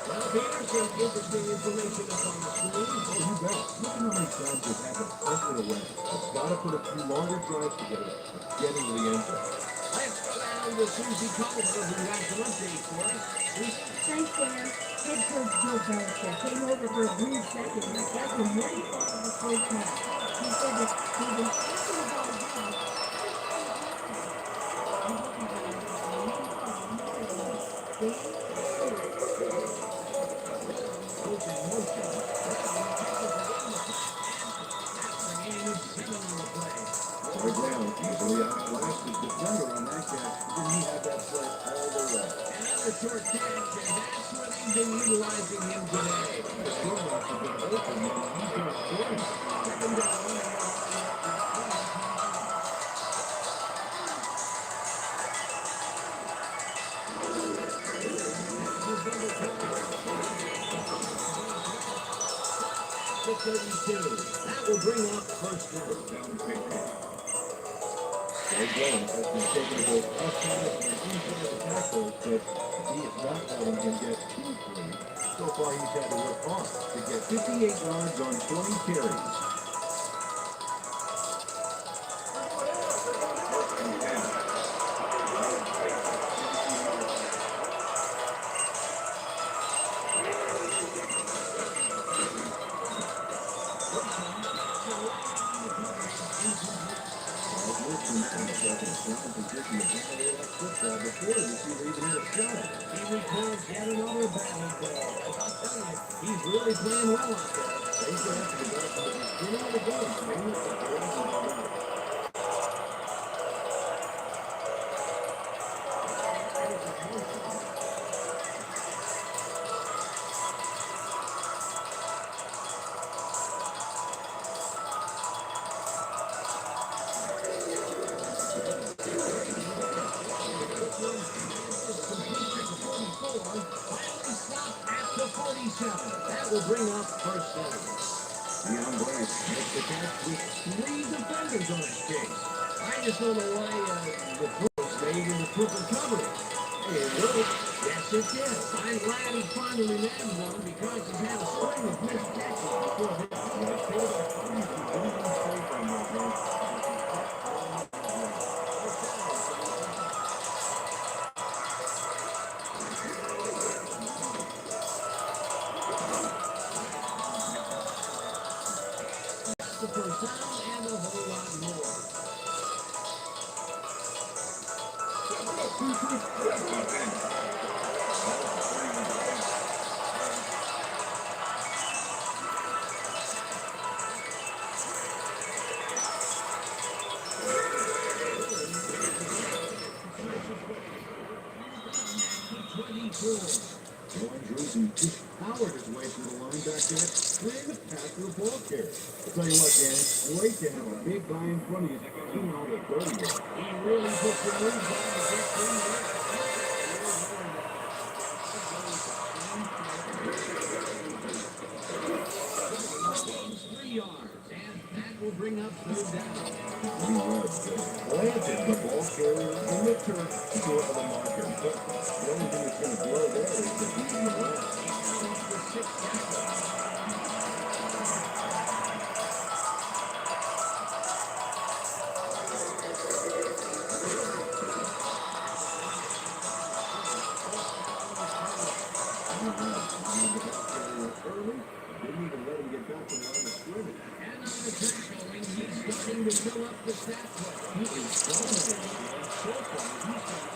Well, Peter, some interesting information up on the screen. Oh, you bet. Look at how many times they've had them pumping away. It's got to put a few longer drives together to get into the end zone. Let's go down to Susie Culver, who has an update for us. Thanks, Dan. Head coach Bill Belichick came over for a brief second and asked him what he thought of the first half. He said that he'd been asking about a job. Third down, easily outlasted defender on that catch. Didn't he have that play all the way? Another short catch, and that's what they've been utilizing him today. The scorebox has been open and he's going to score. Second down. The 32. That will bring up first down. Again, has been taking to go outside and inside the tackles, but he is not letting him get too free. So far, he's had to work hard to get 58 yards on 20 carries. Football before the receiver even had a shot at it. He records yet another battle goal. I'll tell you, he's really playing well out there. They got to the back from the beginning of the game. They knew what they were about. That will bring up first down. Deion Branch makes the catch with Three defenders on his case. I just don't know why the throw stayed in the triple coverage. Hey, it worked. Yes, it did. I'm glad he finally landed one because he's had a string of missed catches before this. The first down and a whole lot more. Andrews and just powered his way through the line back there, clearing the path to the ball carrier. I'll tell you what, Danny, great to have a big guy in front of you that can do all the dirty work. He really put the moves on to get through. Will bring up third down. He was planted the ball carrier in the turf short of the marker. But the only thing that's going to blow there is the beat in the left. He's off the sixth tackle. Early, didn't even let him get back to the line of scrimmage. And on the tackling, he's starting to fill up the stat book. He is dominating. So far, he's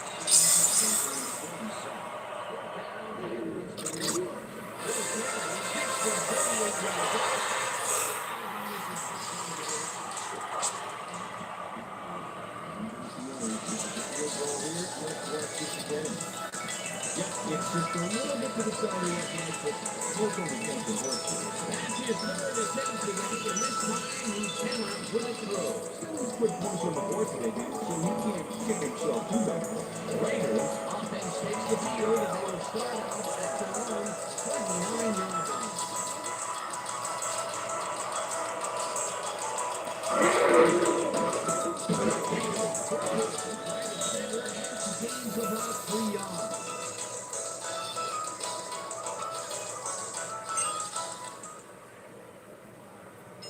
It's just a little bit to the side of the edge, but both of them can convert. That's his third attempt today, and this time he cannot put it through. He's put points on the board today, dude, so he can't kick himself too bad. Raiders offense takes the field, and they will start out at their own 29-yard line. Gains about 3 yards.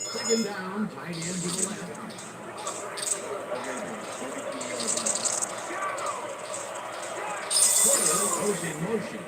Second down, tight end to the left. Player goes in motion.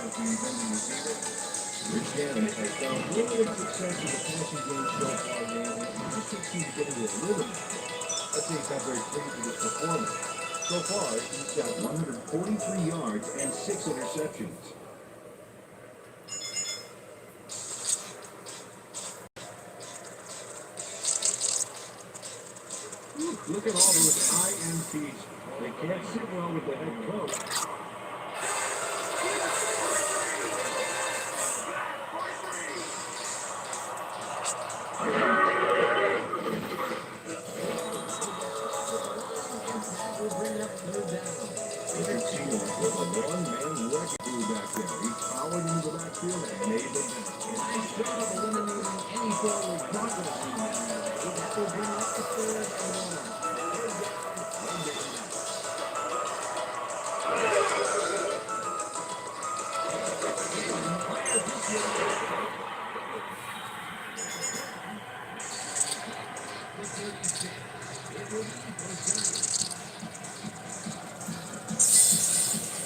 out the intended receiver. Rich Gannon has found limited success in the passing game so far, man, and it just seems to get into a rhythm. I'd say he's not very pleased with his performance. So far, he's got 143 yards and 6 interceptions. Look at all those INTs. They can't sit well with the head coach. Will bring up third down. Richard Seymour with a one-man wrecking crew back there. He powered into the backfield and made them down. Nice job of eliminating any forward progress in that area. That will bring up the third and long. Third down, one down.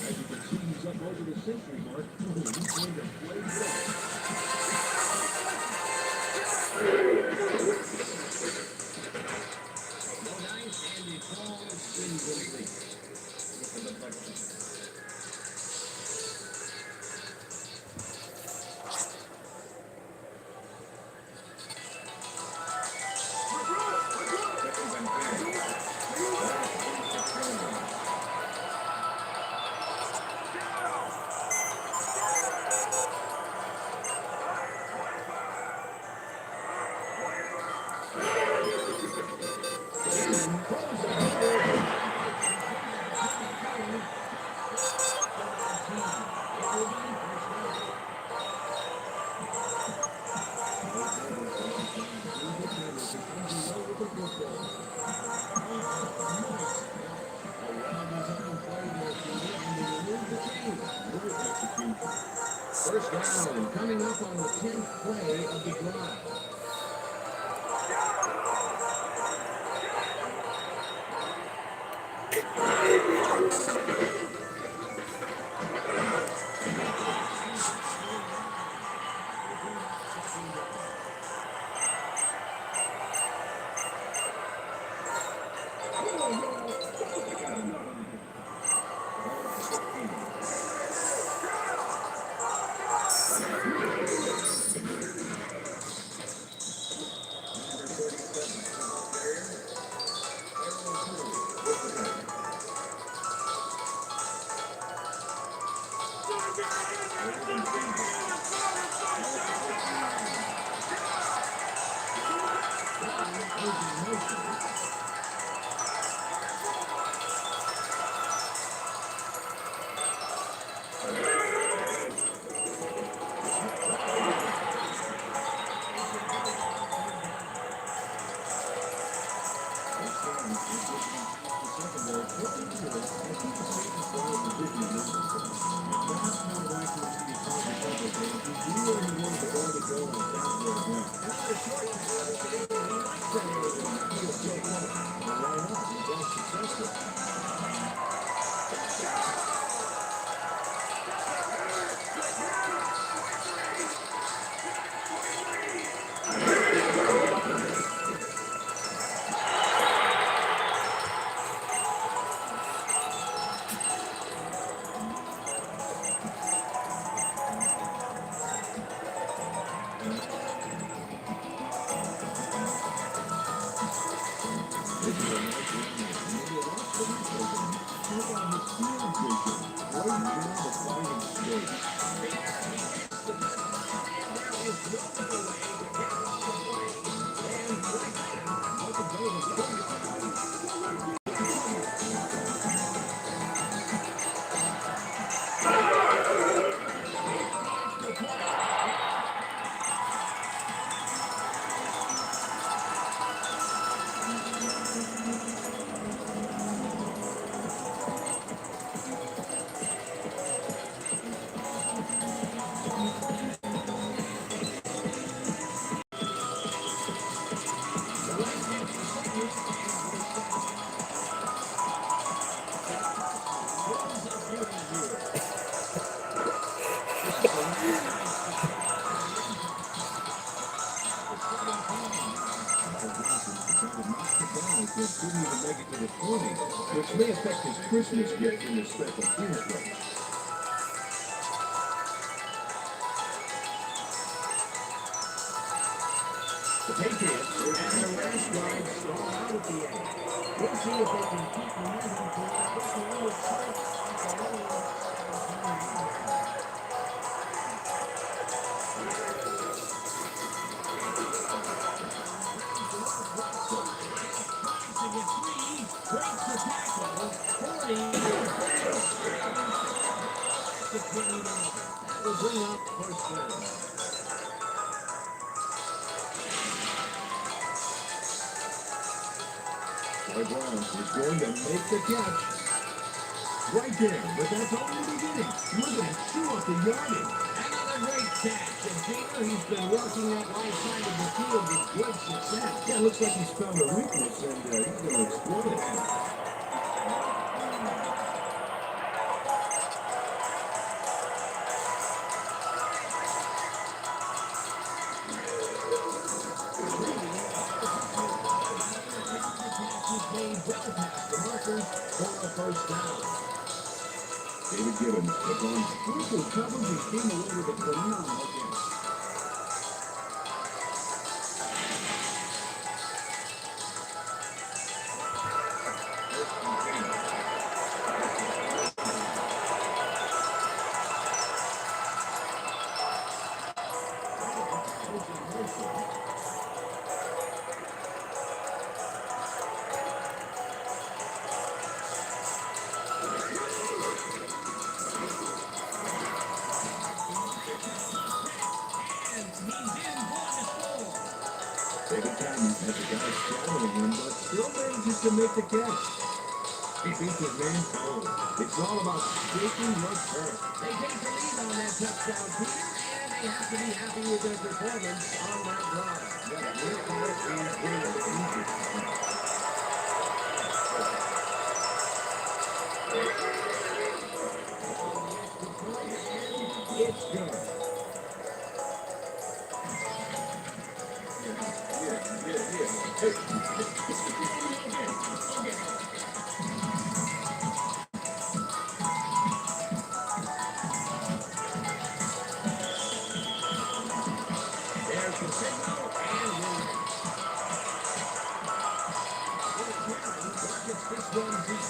As you can see, he's up over the century mark. He's going to play well. No nice, and the ball spins complete. With the deflection. Second and 10. First down, coming up on the 10th play of the drive. decided not to buy, so it couldn't even make it to the 20, which may affect his Christmas gift in the special teams race. The Patriots and their last drive stall out at the end. We'll see if they can keep momentum throughout this one with to get three, breaks the tackle, 40, to 29. That will bring up first down. Troy Brown is going to make the catch. Right there, but that's only the beginning. Look at him chew up the yardage. Another great catch, and Peter, he's been working that right side of the field with good success. Yeah, looks like he's found a weakness, and he's going to exploit it. Made well past the markers for a first down. David Gibbons, the ball. Crucial coverage, he came away with a phenomenal catch. David Patton has a guy shadowing him, but still manages to make the catch. He beats his man cold. It's all about shaking your turf. They take the lead on that touchdown, Peter, and they have to be happy with their performance on that drive. That work part is very easy. It's good. There's the signal, and we're ready. Targets this one deep.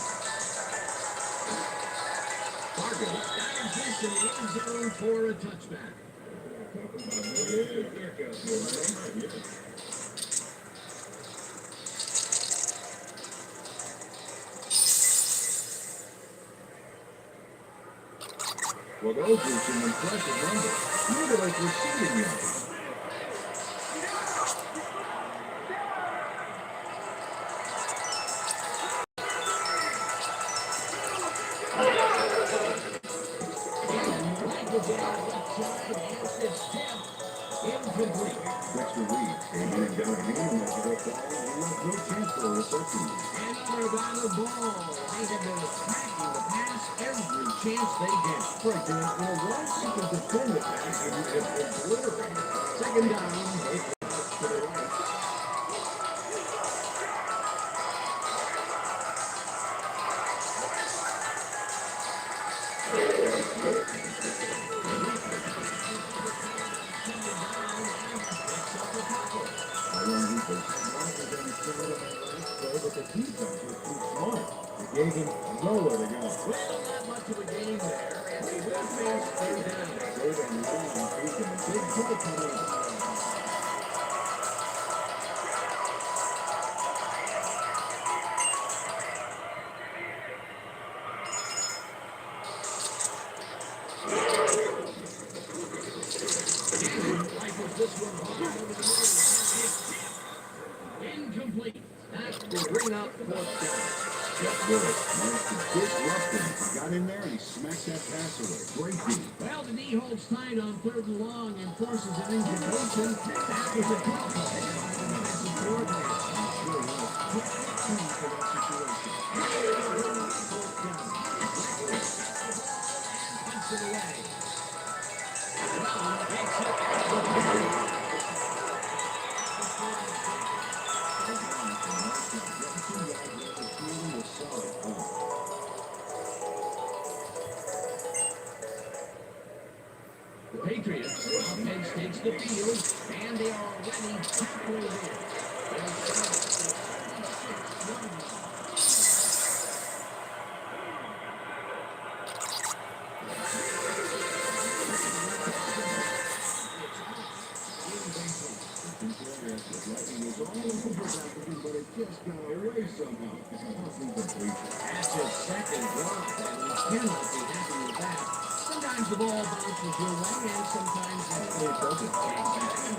Fargo dives this in the end zone for a touchback. Well, those were some impressive numbers. Look at like receiving yards. Incomplete. Dexter Reed came in and got a hand on that ball. He left no chance for a reception. Another down the ball. They have been attacking the pass every chance they get. Right, Dan. Once you can defend the pass, and you can obliterate it. Second down, they to the right. But the defense was too smart. It gave him nowhere to go. Well, not much of a game there, and they will face third down. Third and long, taking a big play coming up. Rifles this one hard over the middle, and it's tipped. Incomplete. That will bring up fourth down. Jeff Willis managed to disrupt him. He got in there and he smacked that pass away. Great beat. Well, the D holds tight on third and long and forces an incompletion. That was a tough call by the defensive coordinator. Sure was. Quick key for that situation. Fourth down. Punts it away. Brown takes it. splits the field, and they are already halfway there. They'll start at the 36-yard line. Lightning was all over that one, but it just got away somehow. Tough incompletion. That's his second drop, and he cannot be happy with that. Sometimes the ball bounces your way, and sometimes it doesn't. Exactly.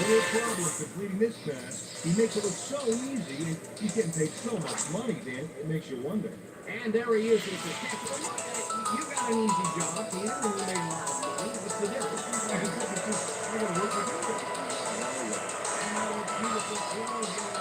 No problem completing this pass. He makes it look so easy, and he's getting paid so much money, Dan. It makes you wonder. And there he is with the catch. You got an easy job, Peter, and you made a lot of money. What's the difference? I can tell you, I got to work with you. And a beautiful throw here.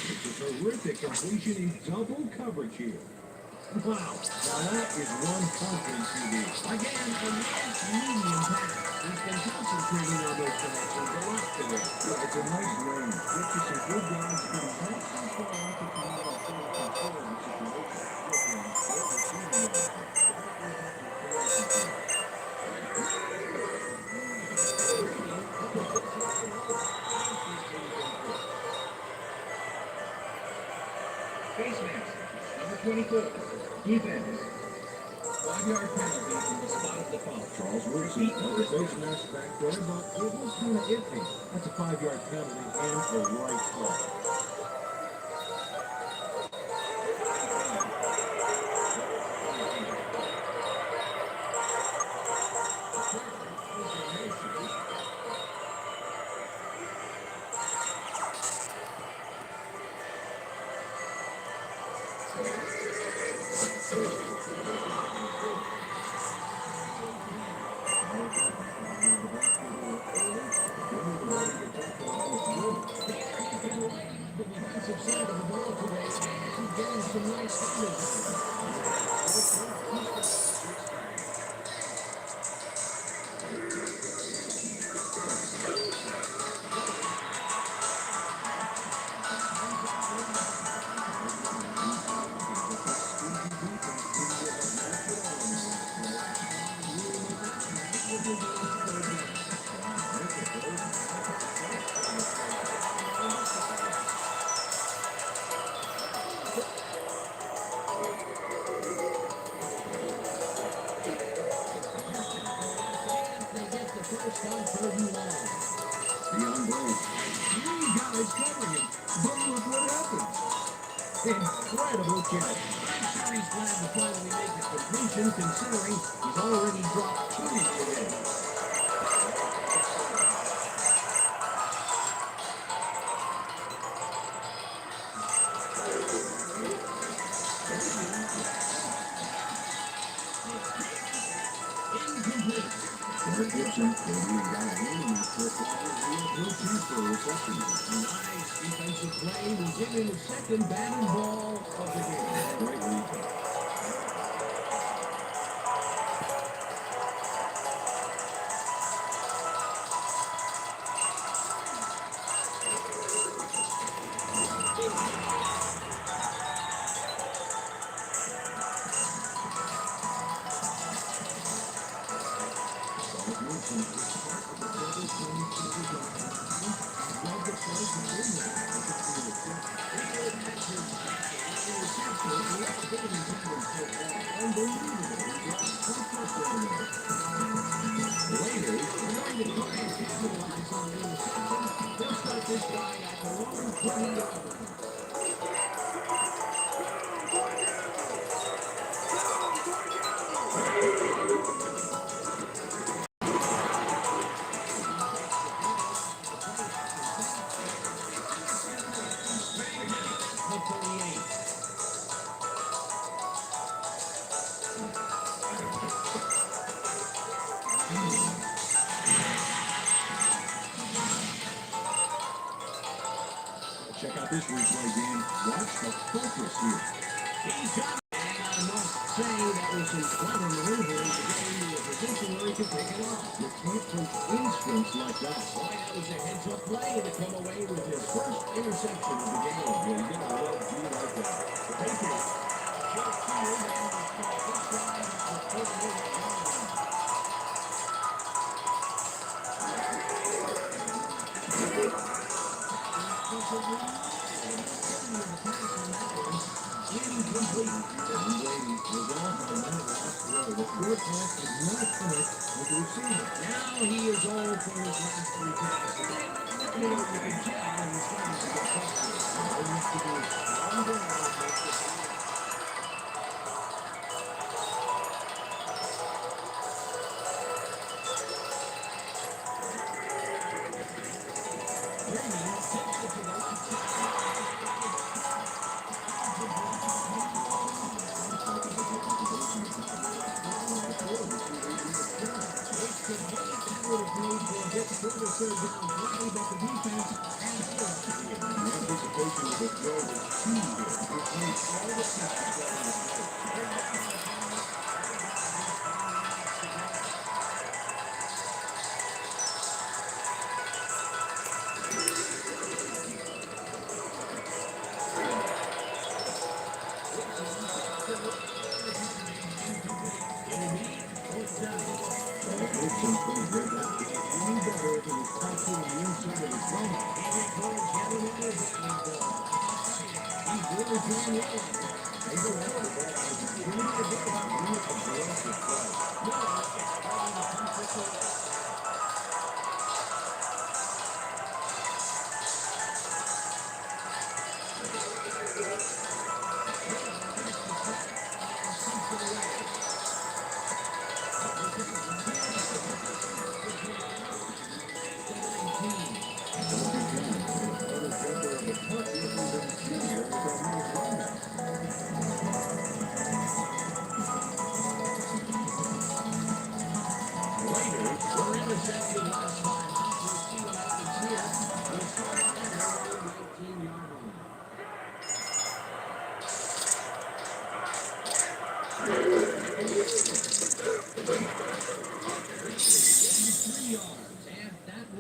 It's a terrific completion in double coverage here. Wow, now that is one confidence you need. Again, a nice medium pass. He's been concentrating on those connections a lot today. Yeah, it's a nice range. Gets you some good yards, but he's not so far off to come out and full control of the Face mask, number 24, defense. 5-yard penalty from the spot of the foul. Charles Woodson, the face mask back there, but it was kind of iffy. That's a 5-yard penalty and a right call. Incredible catch. I'm sure he's glad to finally make his completion, considering he's already dropped 2 today. Incomplete. Mark Gibson, maybe he's got a hand in that trick line. He has no chance for a reception. Nice defensive play will give him the second batted ball of the game. Great read. Check out this replay, Dan. Watch the focus here. He's got it. And I must say that was some clever maneuvering to get into a position where he could pick it off. You can't coach instincts like that. Boy, that was a heads-up play to come away with his first interception of the game. Yeah, you gotta love to be like that. The Patriots just fired and this drive was totally incomplete. And Brady was off on that last throw. The short pass did not connect with the receiver. Now he is all for his last three passes. You know, you can tell when he's starting to get frustrated. All he needs to do is calm down and make the play. Brady takes it to the left side. It's the gate that would have made for a bit further third down play, but the defense has failed. The anticipation of the throw was key here. It made all the pieces fall into place. Gibson couldn't break that game any better if he was touching on the inside of his helmet. He's really doing well. They go after that. It's really a bit about being aggressive play. No, it's starting to come quickly.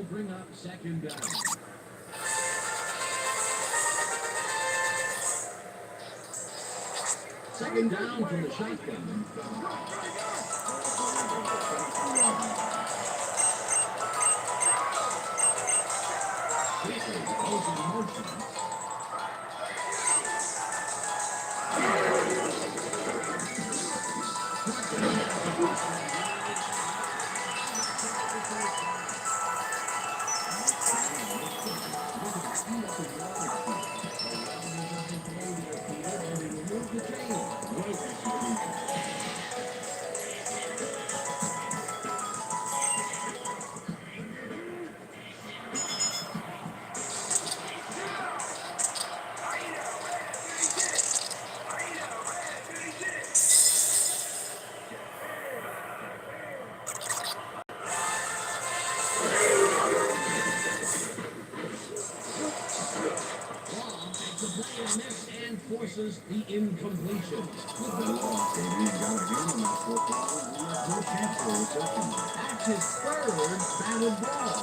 Bring up second down. Second down from the shotgun. Quickly goes in motion. forces the incompletion. Lost, and he got a hand on that football. He has no chance for a reception. That's his third batted ball.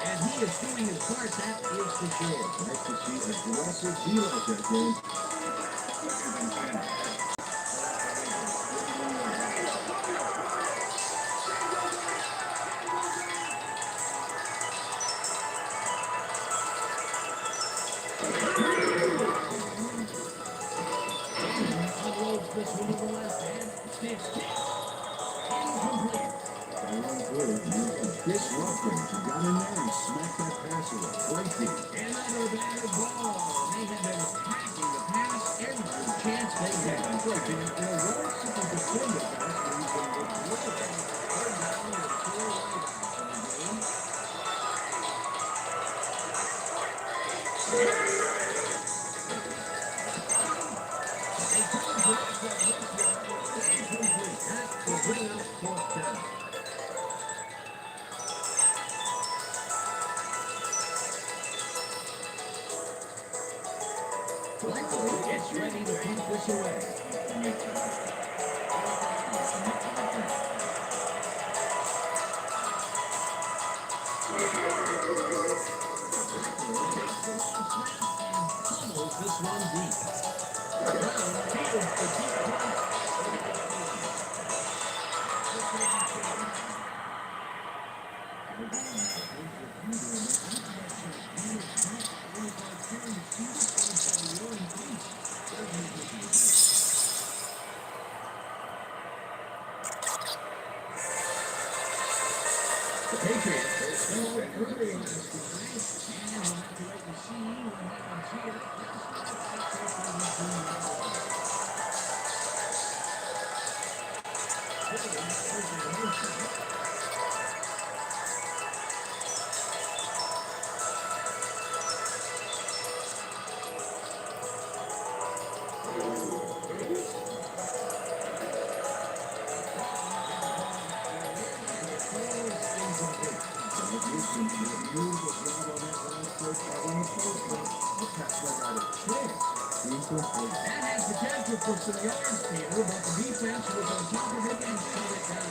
And he is doing his part, that is for sure. Nice to see aggressive D like that, James. Unloads this one to the left hand. Sticks deep. Incomplete. That run good. Disrupt things. He got in there and smacked that pass away. Great deep. Another batted ball. They have been attacking the pass every chance they get. That's right. And relatively defended pass where he's been with little things. Third down with 4 wideouts in the game. They come to us at this one. Incomplete. That will bring up 4th down. Flacco gets ready to punt this away. Pummeled this one deep. Brown fields the deep punt. The Patriots are still early last night, and we'll have to wait and see what happens here. That had potential for some yards, Peter, but the defense was on top of it and shut it down.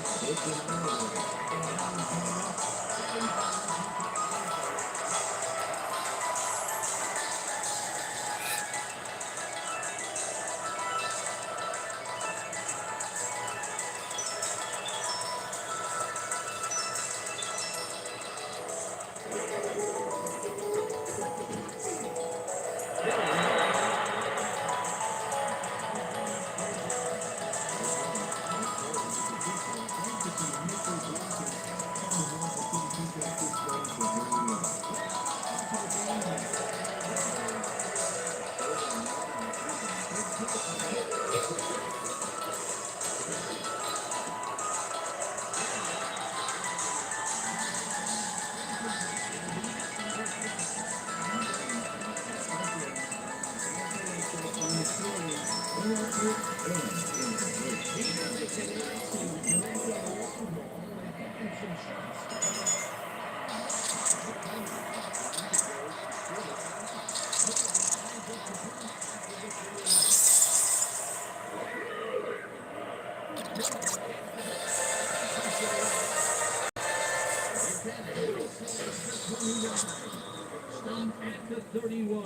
Stop at the 31.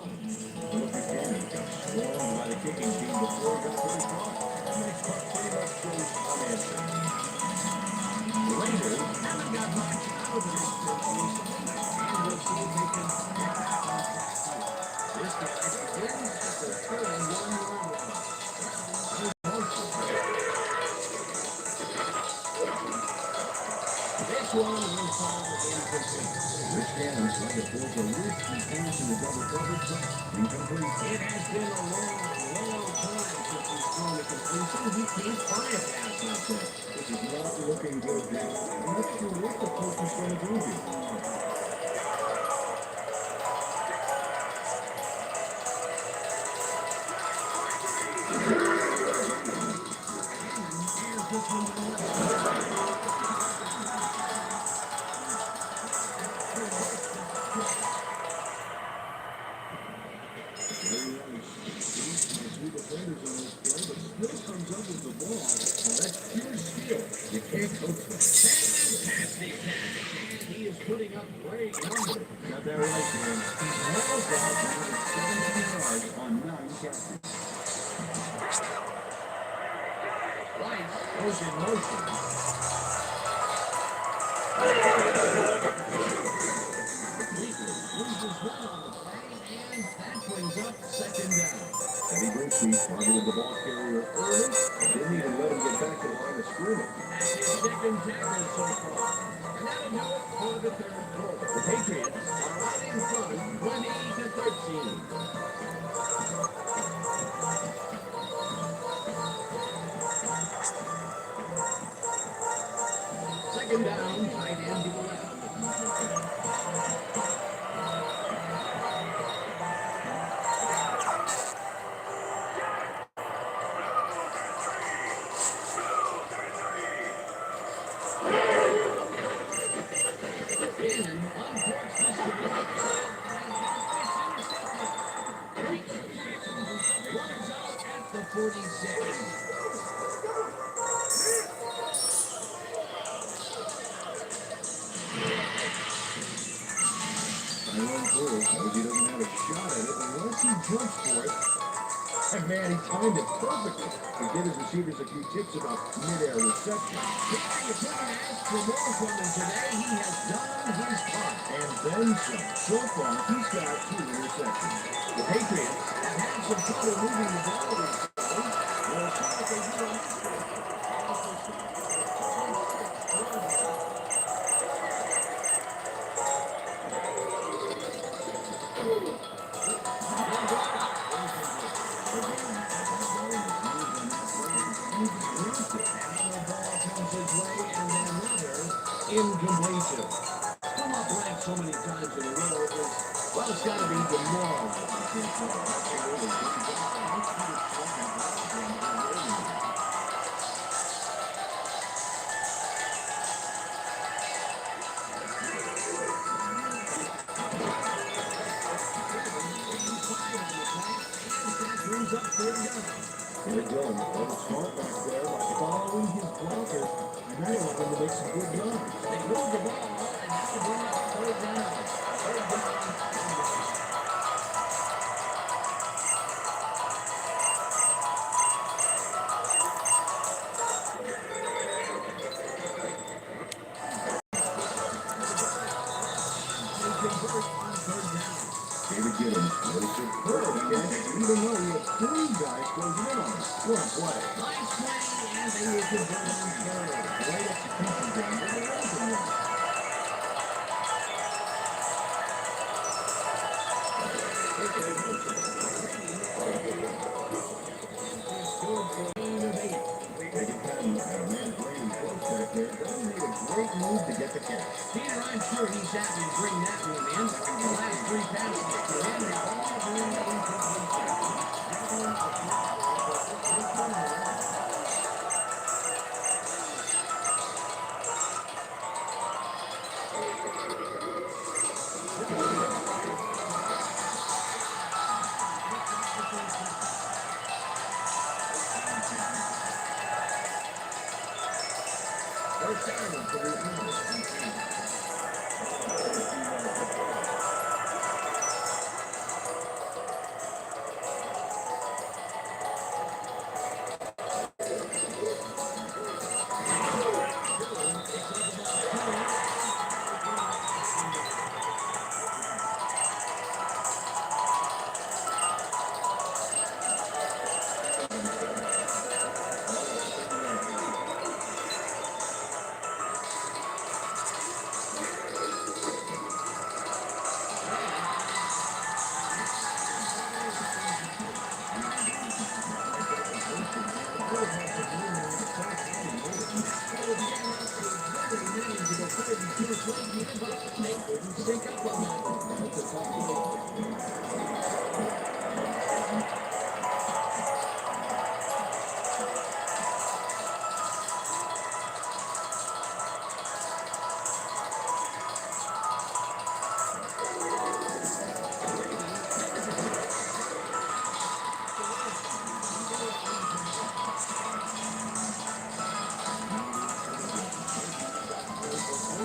Swarmed by the kicking team before he got to the clock. That makes Buck pretty much shows unanswered. The Raiders haven't got much out of this recently, and we'll see if they can get back on track here. This drive begins at the 31-yard line. This one will fall incomplete. Rich Gannon tried to force a risky pass in the double coverage, but incomplete. It has been a long, long time since he's thrown a completion. He can't find a pass out there. This is not looking good, Jim. I'm not sure what the coach is going to do here. Here's this one to the left. Very nice. Through the play Fantastic catch, and he is putting up great numbers. Got that right, Dan. He hauls out 17 yards on 9 catches. Rice goes in motion. Completely loses one on the play, and that brings up second down. Eddie Brinkley targeted the ball carrier early and didn't even let him get back to the line of scrimmage. That's his second tackle so far. And that'll do it for the third quarter. The Patriots are out in front, 20-13. Second down, tight end to the left. Runs out at the 46. Knows he doesn't have a shot at it unless he jumps for it. And man, he timed it perfectly to give his receivers a few tips about mid-air reception. Yeah, you couldn't ask for more from him today. He has done his part. And then some. So far, he's got 2 interceptions. The Patriots have had some trouble moving the ball recently. We'll see what they do on this one. Incompletion. Come up blank so many times in a row is, well, it's got to be brings up third down. And again, a smart back there by following his blockers, and that allowed him to make some good yards. They move the ball, and now bring up third down. Third down. David Gibbons made a superb catch, even though he had 3 guys closing in on him. What a play. Nice play, and they will convert on third. Great execution game with a racing run. Taking Patton and a man Brady close back there. Brady made a great move to get the catch. Peter, I'm sure he's happy to bring that one in. The last 3 passes for him have all been First down for the Eagles.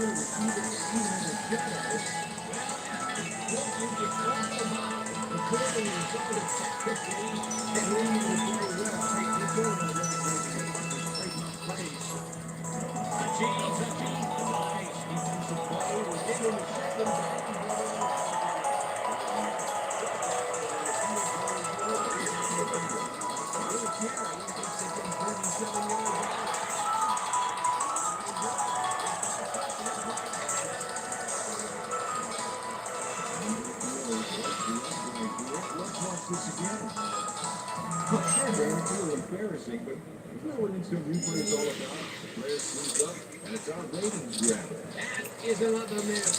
receiving scheme in the shadow. Well, it's all about the quarter result of tactically and leading the play well. Hey, you don't know what great praise. Touchy device. Defensive play was in the second down. Little carry takes it from 37 yards out. Let's watch this again. Well, sure, Dan, it's a little embarrassing, but isn't that what instant replay is all about? The player screws up, and it's our ratings grabber. That is another miss.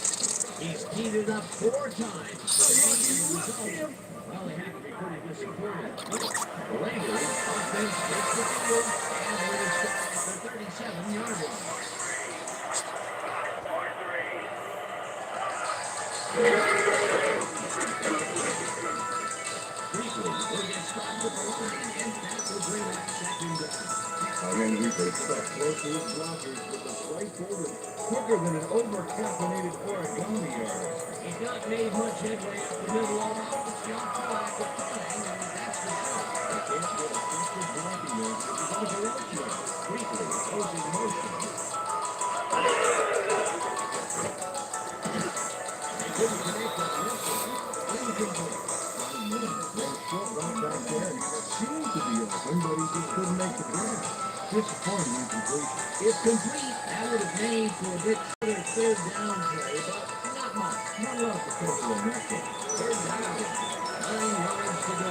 He's keyed it up 4 times. Well, they have to be pretty disappointed. The Raiders offense takes the field and will start at the 37-yard line. Briefly, will get stopped at the line, and that will bring up second down. Again, we could expect close to his blockers with the right shoulder quicker than an over-caffeinated origami artist. He's not made much headway up the middle of the road. It's not too lack of trying, and that's for sure. They can't get effective blocking there because of the direction. Briefly, opposing motion. They couldn't connect on this one. Incomplete. Short route back there, and it seemed to be open, but he just couldn't make the grab. Disappointing incompletion. It's complete. That would have made for a bit shorter third down play, but not much. Not enough to cover on that one. Third down. 9 yards to go.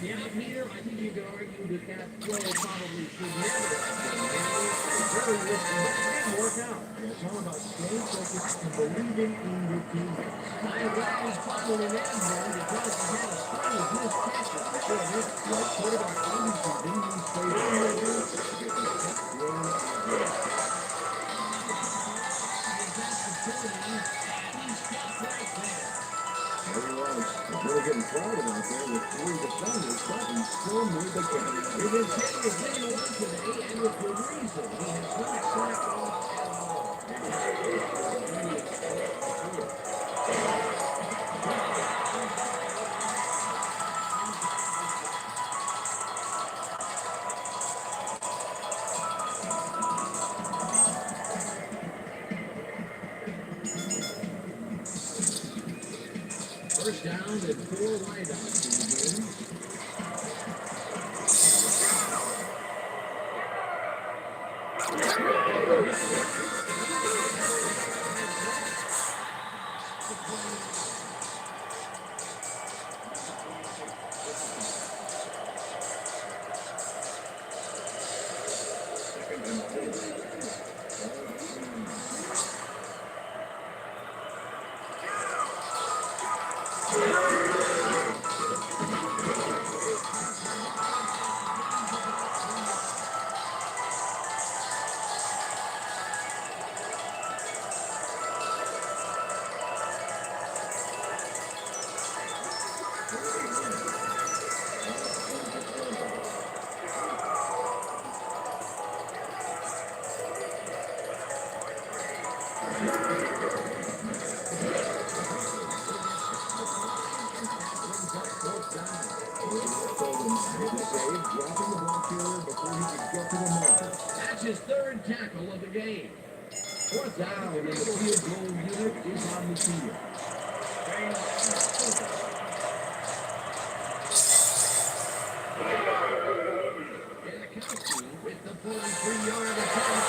Yeah, Peter, I think you could argue that that play probably should never have been made. Very risky, but it didn't work out. It's all about staying focused and believing in your teammates. I'm glad he's following an end zone because he had a string of missed catches. Sure, this right quarterback obviously didn't use plays in the game to get the tech thrown at the He's got security, and he's stopped right there. There he was. He's really getting crowded out there with 3 defenders, but he still made the catch. His intent was made on today, and with good reason. He has not slacked off at all. First down and 4 wideouts in the game. That's his 3rd tackle of the game. 4th down, and the field goal unit is on the field. Janikowski with the 43-yard attempt.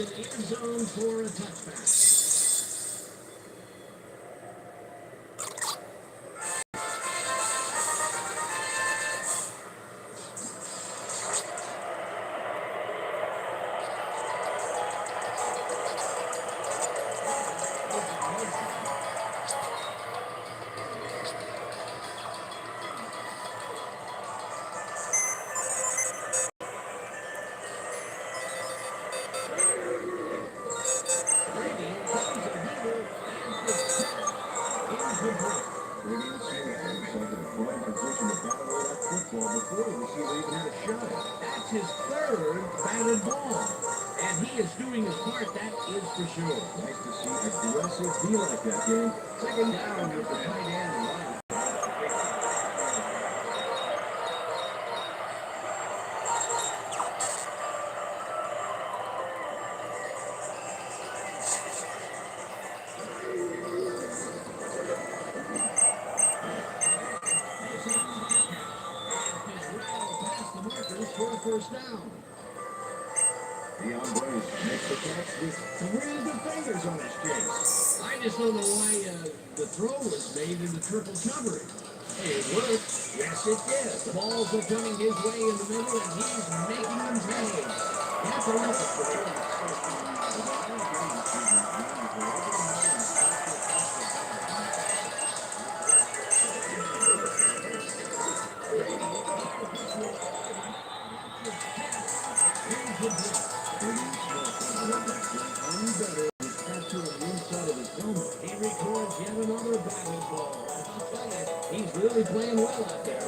in the end zone for a touchback. That's his third batted ball. And he is doing his part, that is for sure. Nice to see aggressive D like that, gang. Second down with the tight end right. For a first down. Deion Brace makes the catch with 3 defenders on his chase. I just don't know why the throw was made into triple coverage. Hey, it worked. Yes, it did. The balls are coming his way in the middle, and he's making them pay. You have to look at He records yet another batted ball. I'll tell you, he's really playing well out there.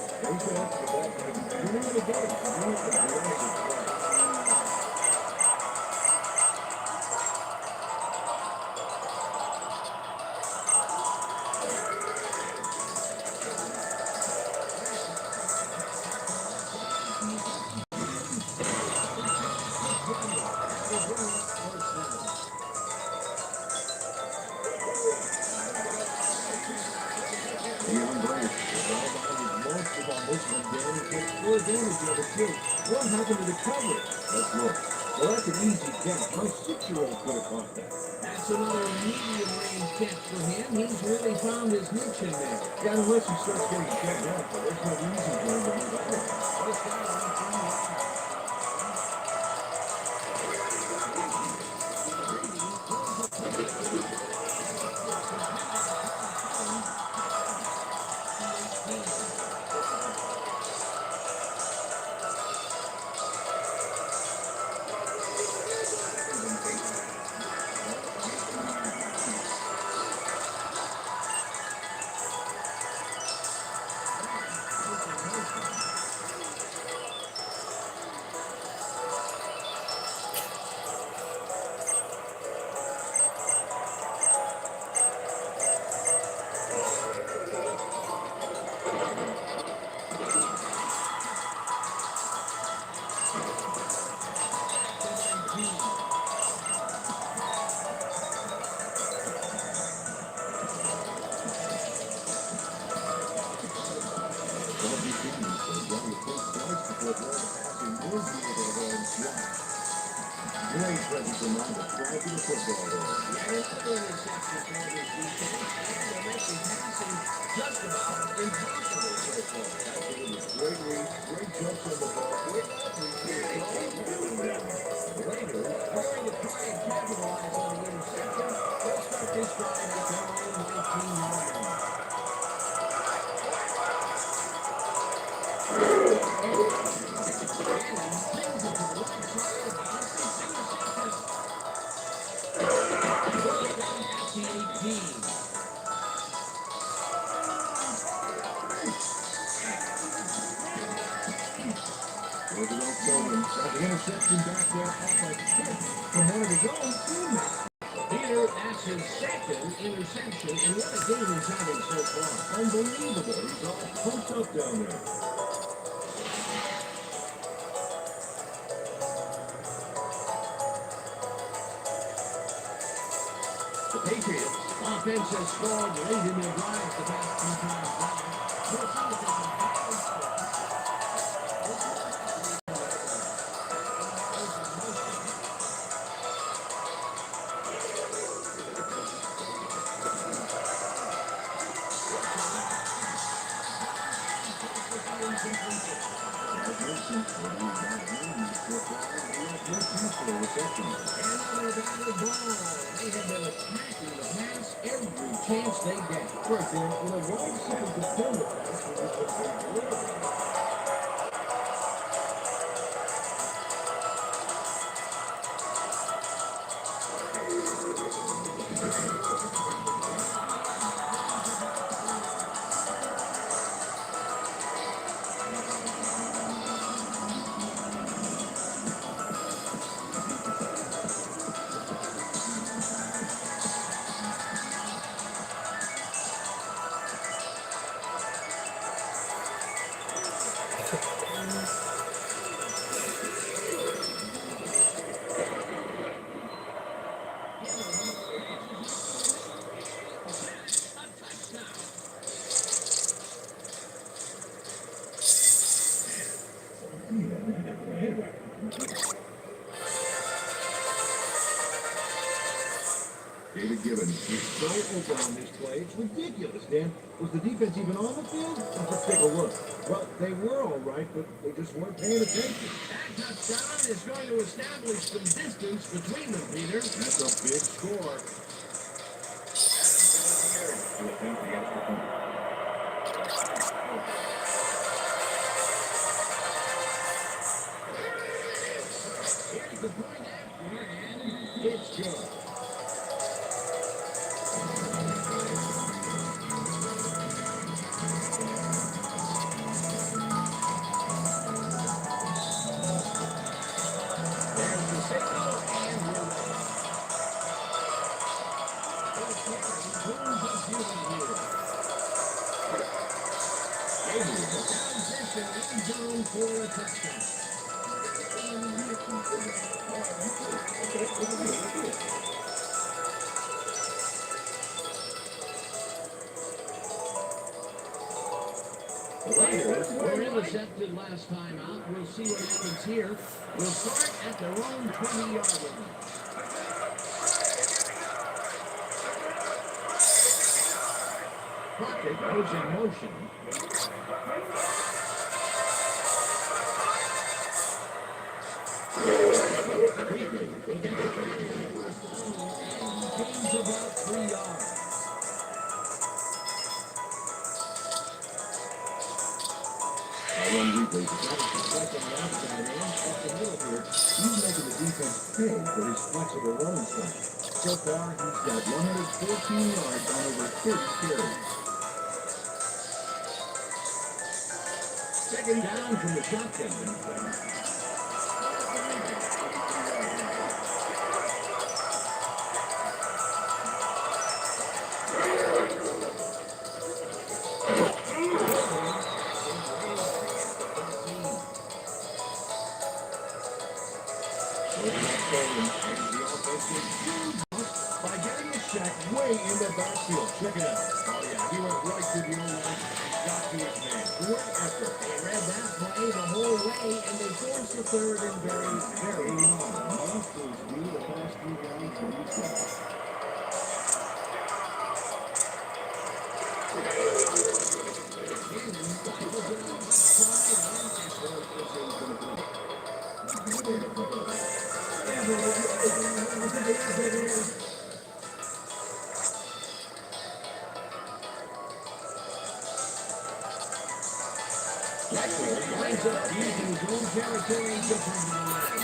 What happened to the coverage? Let's look. Well, that's an easy catch. My 6-year-old could have caught that. That's another medium-range catch for him. He's really found his niche in there. Yeah, unless he starts getting shut down, so there's no reason for him to move on. This guy went from the Great presence of mind to fly to the football there. Yeah, another interception for this defense, and they're making passing just about impossible so far. Absolutely. Great read, great jumps on the ball, great Raiders are going to try and capitalize on the interception. They'll start this drive at their own 19-yard line. The interception back there off like from one of his own teammates. Peter, that's his second interception, and what a game he's having so far. Unbelievable. He's all pumped up down there. The Patriots offense has scored late in their drives the past few times now. for a reception. Another batted ball. They have been attacking the pass every chance they get. Right, Dan. Why does someone defend the pass when you put them deliver? David Gibbons is so open on this play. It's ridiculous, Dan. Was the defense even on the field? Let's take a look. Well, they were all right, but they just weren't paying attention. That touchdown is going to establish some distance between them, Peter. That's a big score. Here's the point after, and it's good. There's the signal, and we're ready. Zone for a touchdown. Raiders were intercepted last time out. We'll see what happens here. We'll start at their own 20-yard line. Pocket goes in motion. Gains about 3 yards. Run replay. Back on the outside and off the middle here. He's making the defense pay for his flexible running style. So far, he's got 114 yards on over 30 carries. Second down from the shotgun. By getting the sack way in the backfield. Check it out. Oh, yeah. He went right to the O-line and got to his man. Great effort. They read that play the whole way, and they forced the third and very, very long. Monsters do the past 3 downs for each one. Lines up deep in his own territory to bring the line.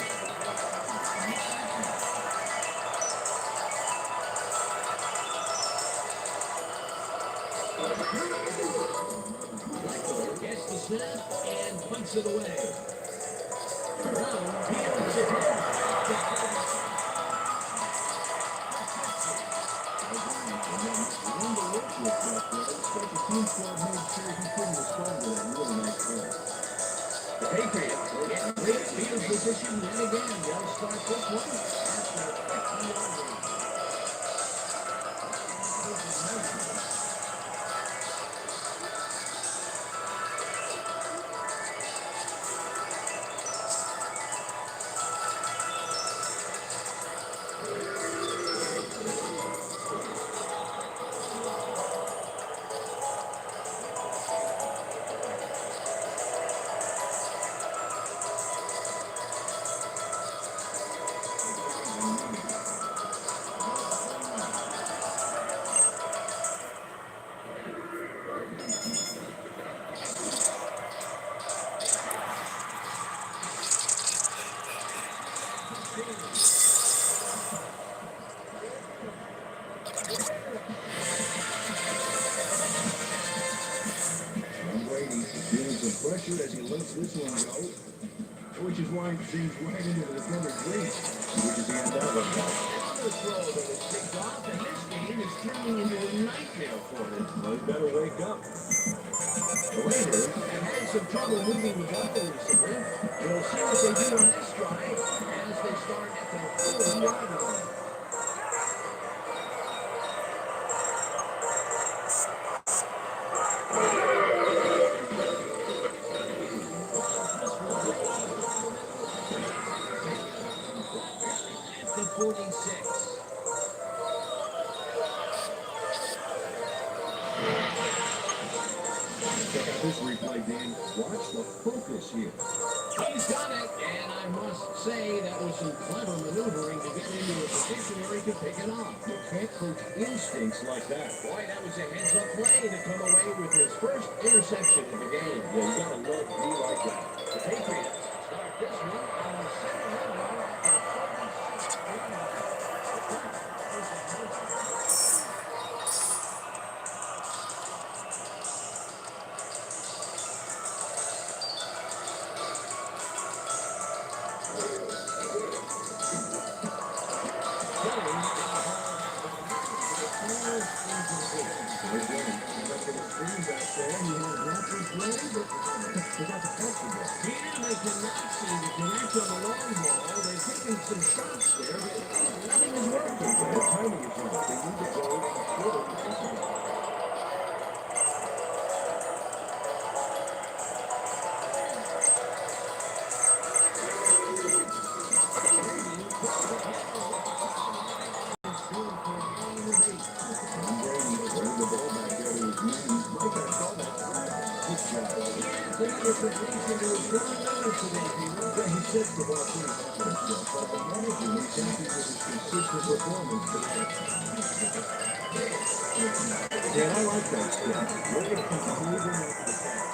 Gets the snap and punts it away. Brown peels it in. The Patriots will get great field position yet again. They'll start this one after 50 yards. pressure as he lets this one go, which is why it seems right into the defender's reach, which is the end of it. Another throw that was picked off, and this game is turning into a nightmare for them. Well, he better wake up. The Raiders have had some trouble moving the ball recently. We'll see what they do on this drive as they start at their 40-yard line. At the 46. Check out this replay, Dan. Watch the focus here. He's got it, and I must say that was some clever maneuvering to get into a position where he could pick it off. You can't coach instincts like that. Boy, that was a heads-up play to come away with his first interception of the game. Yeah, you gotta love to be like that. The Patriots start this one on the 7-yard line at Yeah, they cannot seem to connect on the long ball. They've taken some shots there, but nothing is working. The timing is right. They need to go short. Yeah, I like that stuff. We're going to continue moving after the pass.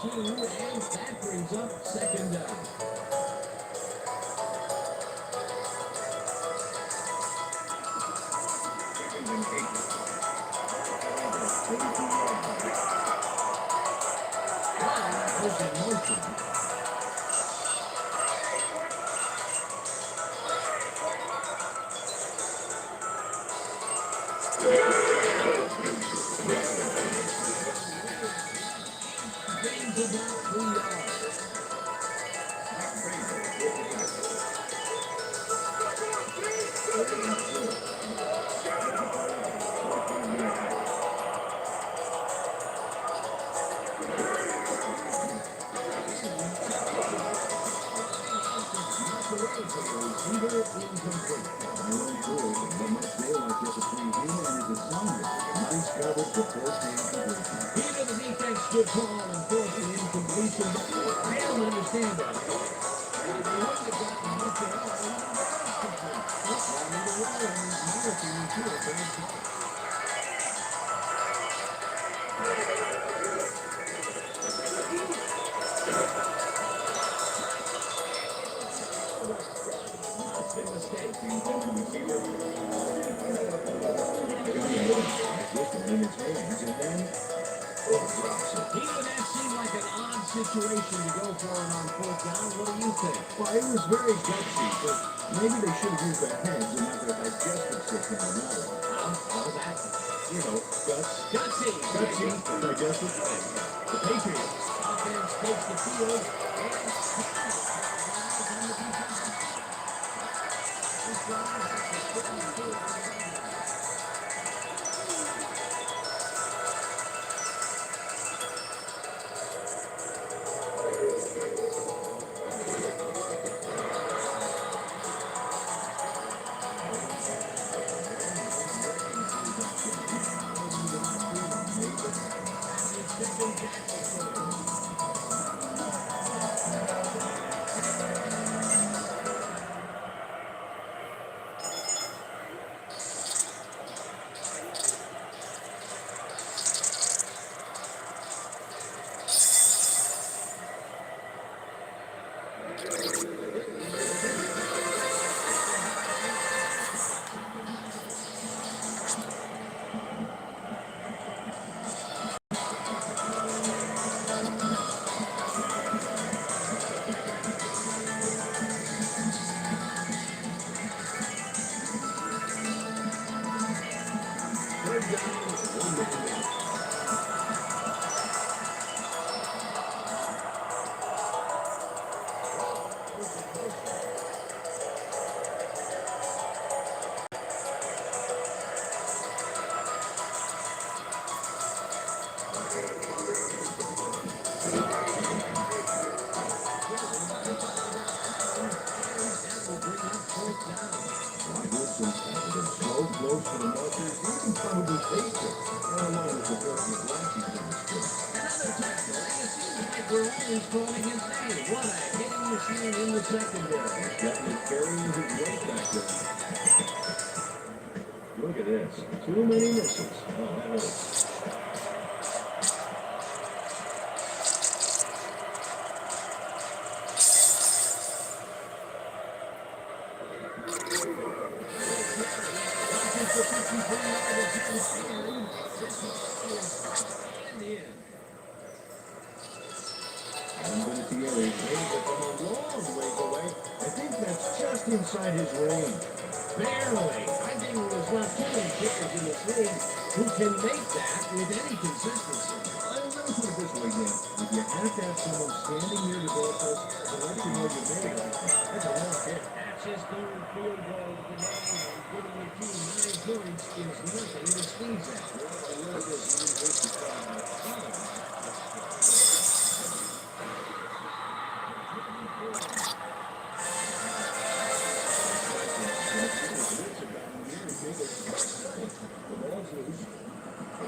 And that brings up second down. Now is in motion. Gains about 3 yards. Even the defense stood tall and forced an incompletion. I don't understand that. They wouldn't have gotten much at all. Either way, marathon is here, third time. Big mistake. Even that seemed like an odd situation to go for it on fourth down. What do you think? Well, it was very gutsy, but maybe they should have used their heads and not their digestive system on that one. How that? You know, guts. Gutsy. Gutsy, digestive. The Patriots offense takes the field and Close to the markers, you can probably taste it. How long is the person with glasses in the street? Another tackle, and it seems like we're always calling his name. What a hitting machine in the secondary. Definitely carrying his weight back there. Look at this. Too many misses. Oh, that hurts. Inside his range. Barely. I think there's not too many kickers in this league who can make that with any consistency. Let me put it this way, Dan. If you have to have someone standing near the goalpost to let you know you made it, that's a long hit. That's his third field goal of the game, and giving the team 9 points is nothing to sneeze at. Well, it really is. You need to take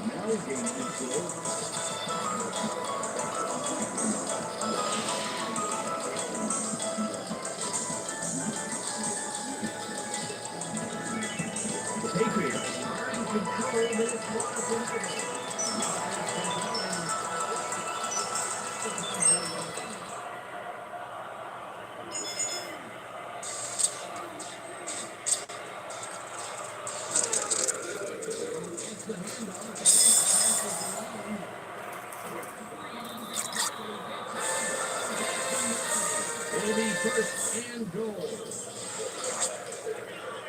now he gains control. The Patriots are in control of this ball. It'll be first and goal.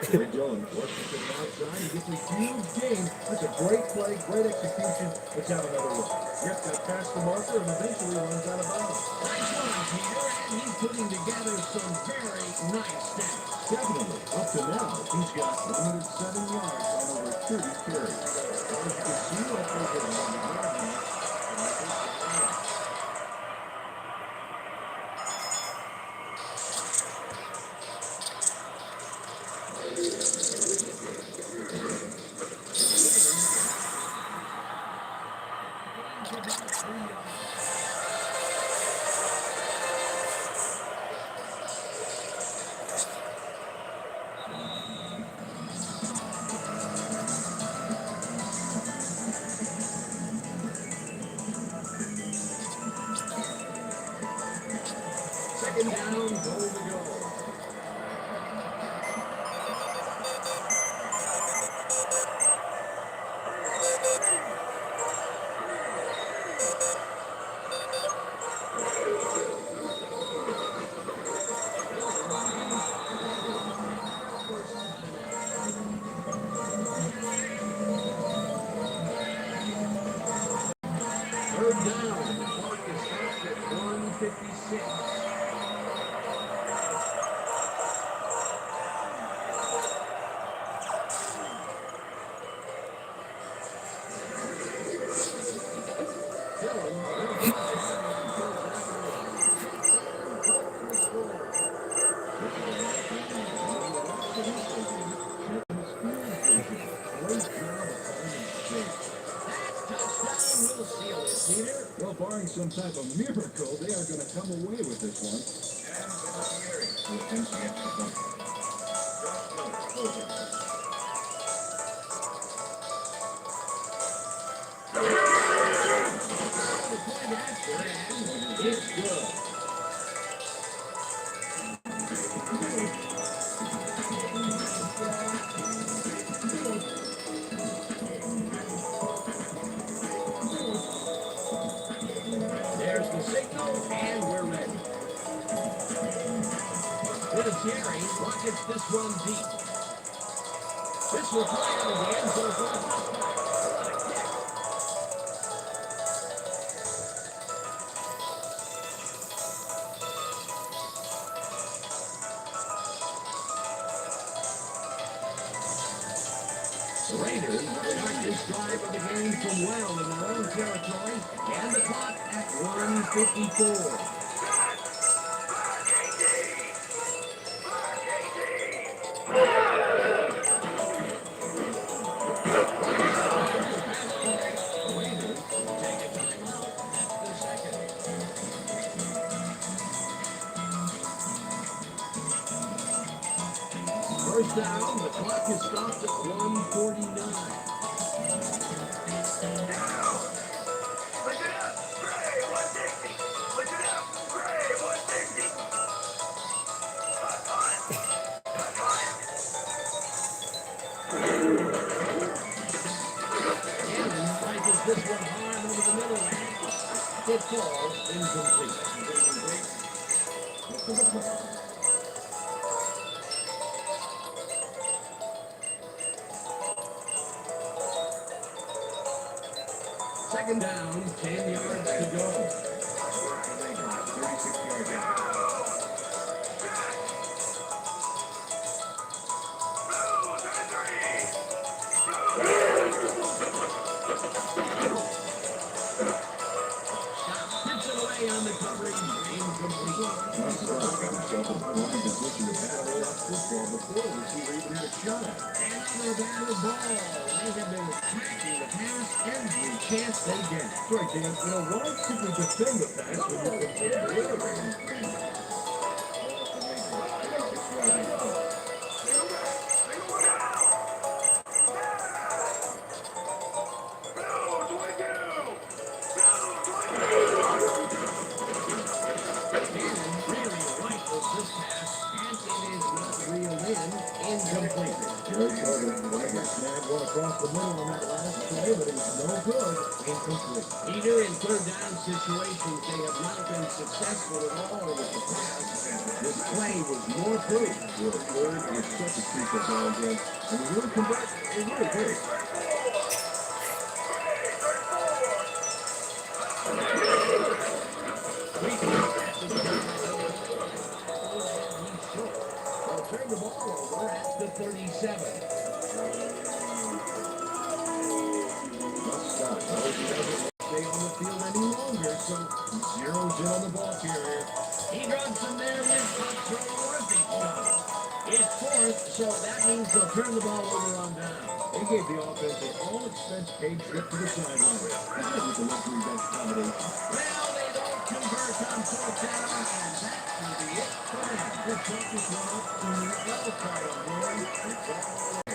Great going. Washington outside. He gets a huge gain. That's a great play, great execution. Let's have another look. Yep, got past the marker and eventually runs out of bounds. Nice one, Peter, and he's putting together some very nice stats. Definitely. Up to now, he's got 107 yards on over 30 carries. As you can see, that's over 100 yards. Second down, goal to go. Third down, the clock is stopped at 1:56. Well barring some type of miracle, they are going to come away with this one. And attempts to get to the point. The point after, and it's good. There's the signal, and we're ready. Vinatieri rockets this one deep. This will fly out of the end zone for a touchdown. What a kick. The Raiders start this drive of the game from well in their own territory, and the clock at 1:54. First down, the clock is stopped at 1:49. Cannon rifles this one hard over the middle. It falls incomplete. Second down, 10 yards to go. 36 yards out. Tips it away on the coverage, incomplete. Football before the receiver even had a shot at it. Another batted ball. They have been attacking the pass every chance they get. That's right, Dan. You know, why simply defend the pass when you can deliver it? Really rifles this pass, and it is not reeled in, incomplete. Jerry Jordan, I guess, snagged one across the middle on that last play, but it was no good. Incomplete. He knew in third down situations they have not been successful at all with the pass. This play was more proof. Well, third is such a crucial down, Dan. And we really come back, it really did. They'll turn the ball over at the 37. Scott, he doesn't stay on the field any longer, so he zeroes in on the ball carrier. He drops him there with a terrific shot. It's fourth, so that means they'll turn the ball over on down. They gave the offense an all-expense paid trip to the sideline. This isn't the luxury bench combination. Well, they don't convert on fourth down, and that will be it for them. The clock is run up to the L column, boys. It's all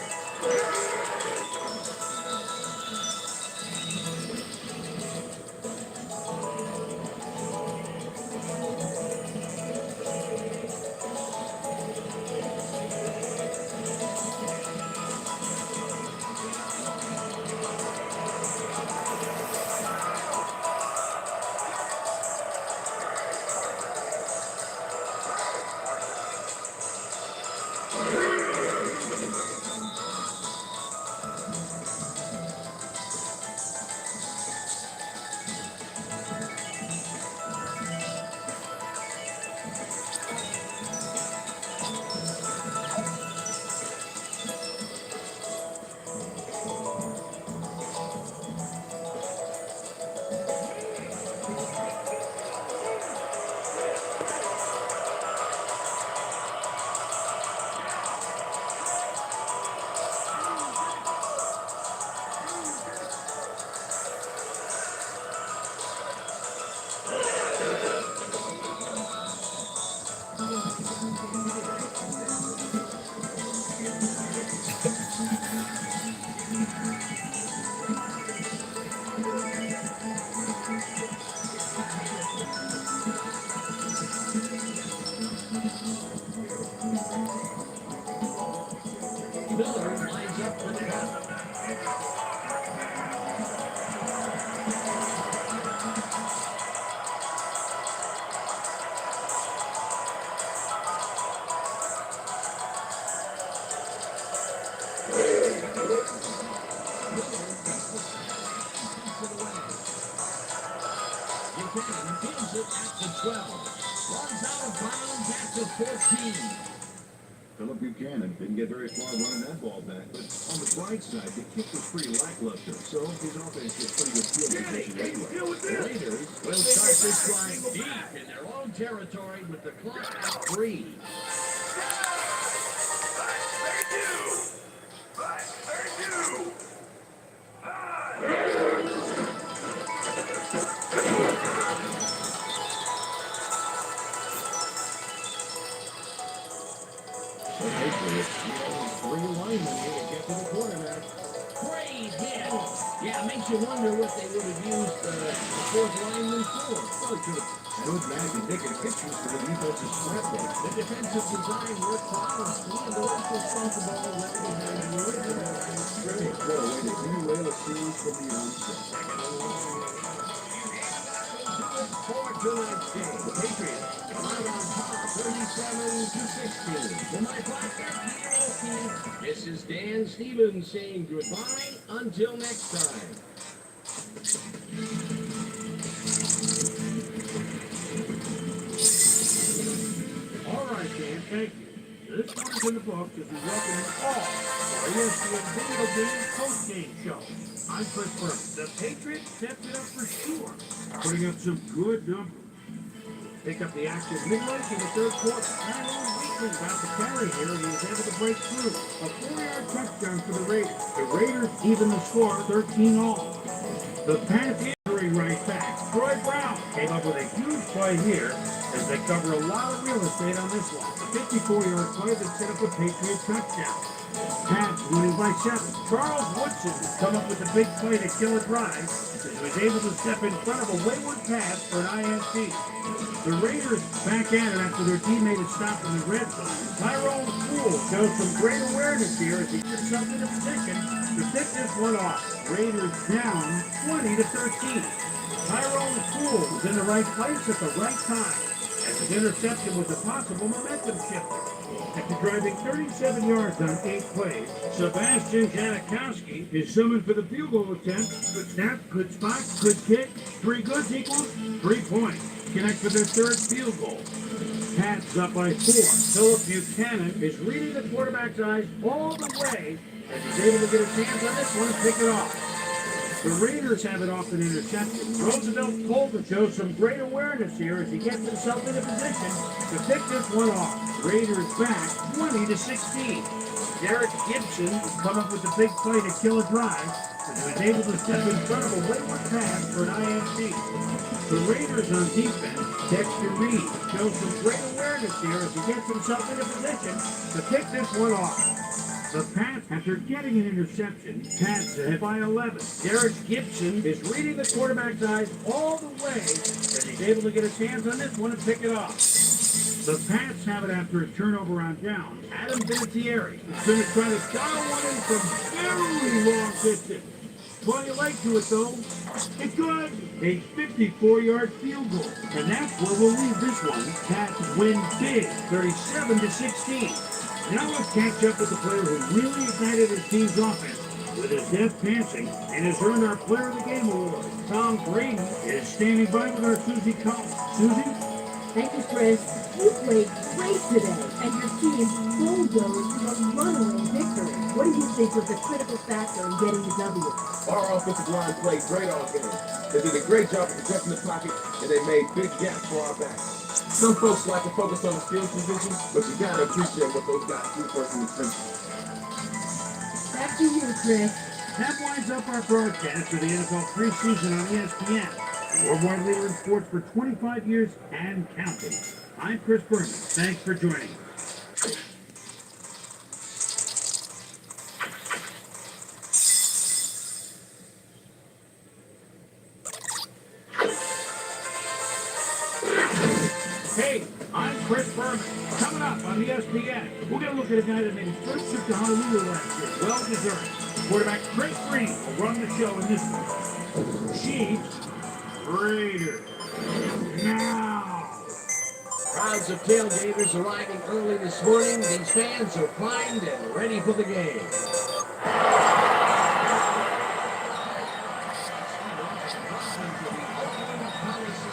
Buchanan fields it at the 12. Runs out of bounds at the 14. Philip Buchanan didn't get very far running that ball back, but on the bright side, the kick was pretty lackluster, so his offense gets pretty good field position anyway. The Raiders will start this drive deep in their own territory with the clock at 3. The Patriots need only 3 linemen here to get to the quarterback. Great hit. Yeah, it makes you wonder what they would have used the fourth lineman for. Well, he could have stood back and taken pictures for the defensive scrap play. The defensive design worked flawlessly, and the rest was responsible well behind the original line of scrimmage. What a way to derail a series from the onset. For tonight's game, the Patriots come out on top 37-16. For my partner, this is Dan Stevens saying goodbye until next time. All right, Dan, thank you. This one's in the books as we welcome you all to our ESPN Video Game Post Game Show. I'm Chris Burke. The Patriots stepped it up for sure, putting up some good numbers. Pick up the action midway in the third quarter. Aaron Weekly got the carry here, and he was able to break through. A 4-yard touchdown for the Raiders. The Raiders even the score 13-all. The Panthers right back. Troy Brown came up with a huge play here as they cover a lot of real estate on this one. A 54-yard play that set up a Patriot touchdown. Pats winning by 7. Charles Woodson has come up with a big play to kill a drive as he was able to step in front of a wayward pass for an INT. The Raiders back at it after their teammate had stopped in the red zone. Tyrone Poole shows some great awareness here as he gets himself in a position to pick this one off. Raiders down 20-13. Tyrone Poole was in the right place at the right time, as his interception was a possible momentum shifter. After driving 37 yards on 8 plays, Sebastian Janikowski is summoned for the field goal attempt. Good snap, good spot, good kick. 3 goods equals 3 points. Connect for their third field goal. Pats up by 4. Philip Buchanan is reading the quarterback's eyes all the way as he's able to get his hands on this one and pick it off. The Raiders have it off an interception. Roosevelt Colton shows some great awareness here as he gets himself in a position to pick this one off. Raiders back 20-16. Derek Gibson has come up with a big play to kill a drive as he was able to step in front of a wayward pass for an INT. The Raiders on defense, Dexter Reed shows some great awareness here as he gets himself in a position to pick this one off. The Pats, after getting an interception, Pats ahead by 11. Derek Gibson is reading the quarterback's eyes all the way as he's able to get his hands on this one and pick it off. The Pats have it after a turnover on down. Adam Vinatieri is going to try to dial one in from very long distance. Plenty of leg to it, though. It's good. A 54-yard field goal. And that's where we'll leave this one. Pats win big, 37-16. Now let's catch up with the player who really ignited his team's offense with his deft passing and has earned our Player of the Game award. Tom Brady is standing by with our Susie Collins. Susie? Thank you, Chris. You played great today, and your team bulldozed a runaway victory. What do you think was the critical factor in getting the W? Our offensive line played great all game. They did a great job of protecting the pocket, and they made big gaps for our backs. Some folks like to focus on the field position, but you gotta appreciate what those guys do for us in the trenches. Back to you, Chris. That winds up our broadcast for the NFL preseason on ESPN. Worldwide leader in sports for 25 years and counting. I'm Chris Berman. Thanks for joining us. Hey, I'm Chris Berman. Coming up on ESPN, we're going to look at a guy that made his first trip to Honolulu last year. Well deserved. Quarterback Chris Green will run the show in this one. Chiefs, Raiders. Now. Crowds of tailgaters arriving early this morning. These fans are primed and ready for the game. Coliseum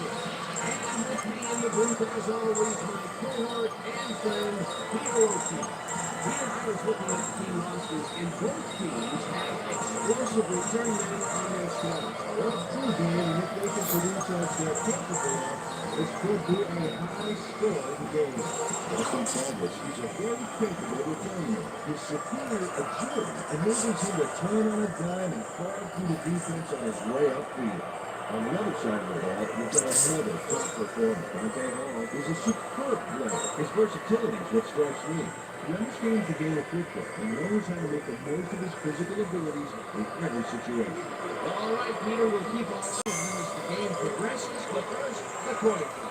with, as always, my cohort and friend, Peter O'Keefe. Peter, I was looking at the team rosters, and both teams have explosive return men on their squad. That's true, Dan, and if they can produce as they're capable of, this could be a high-scoring game. Justin Sanders, he's a very capable returner. His superior agility enables him to turn on a dime and fall through the defense on his way upfield. On the other side of the ball, we've got another top performer. Dante Hall is a superb player. His versatility is what strikes me. He understands the game of football and knows how to make the most of his physical abilities in every situation. All right, Peter, we'll keep on as the game progresses, but first, the coin toss.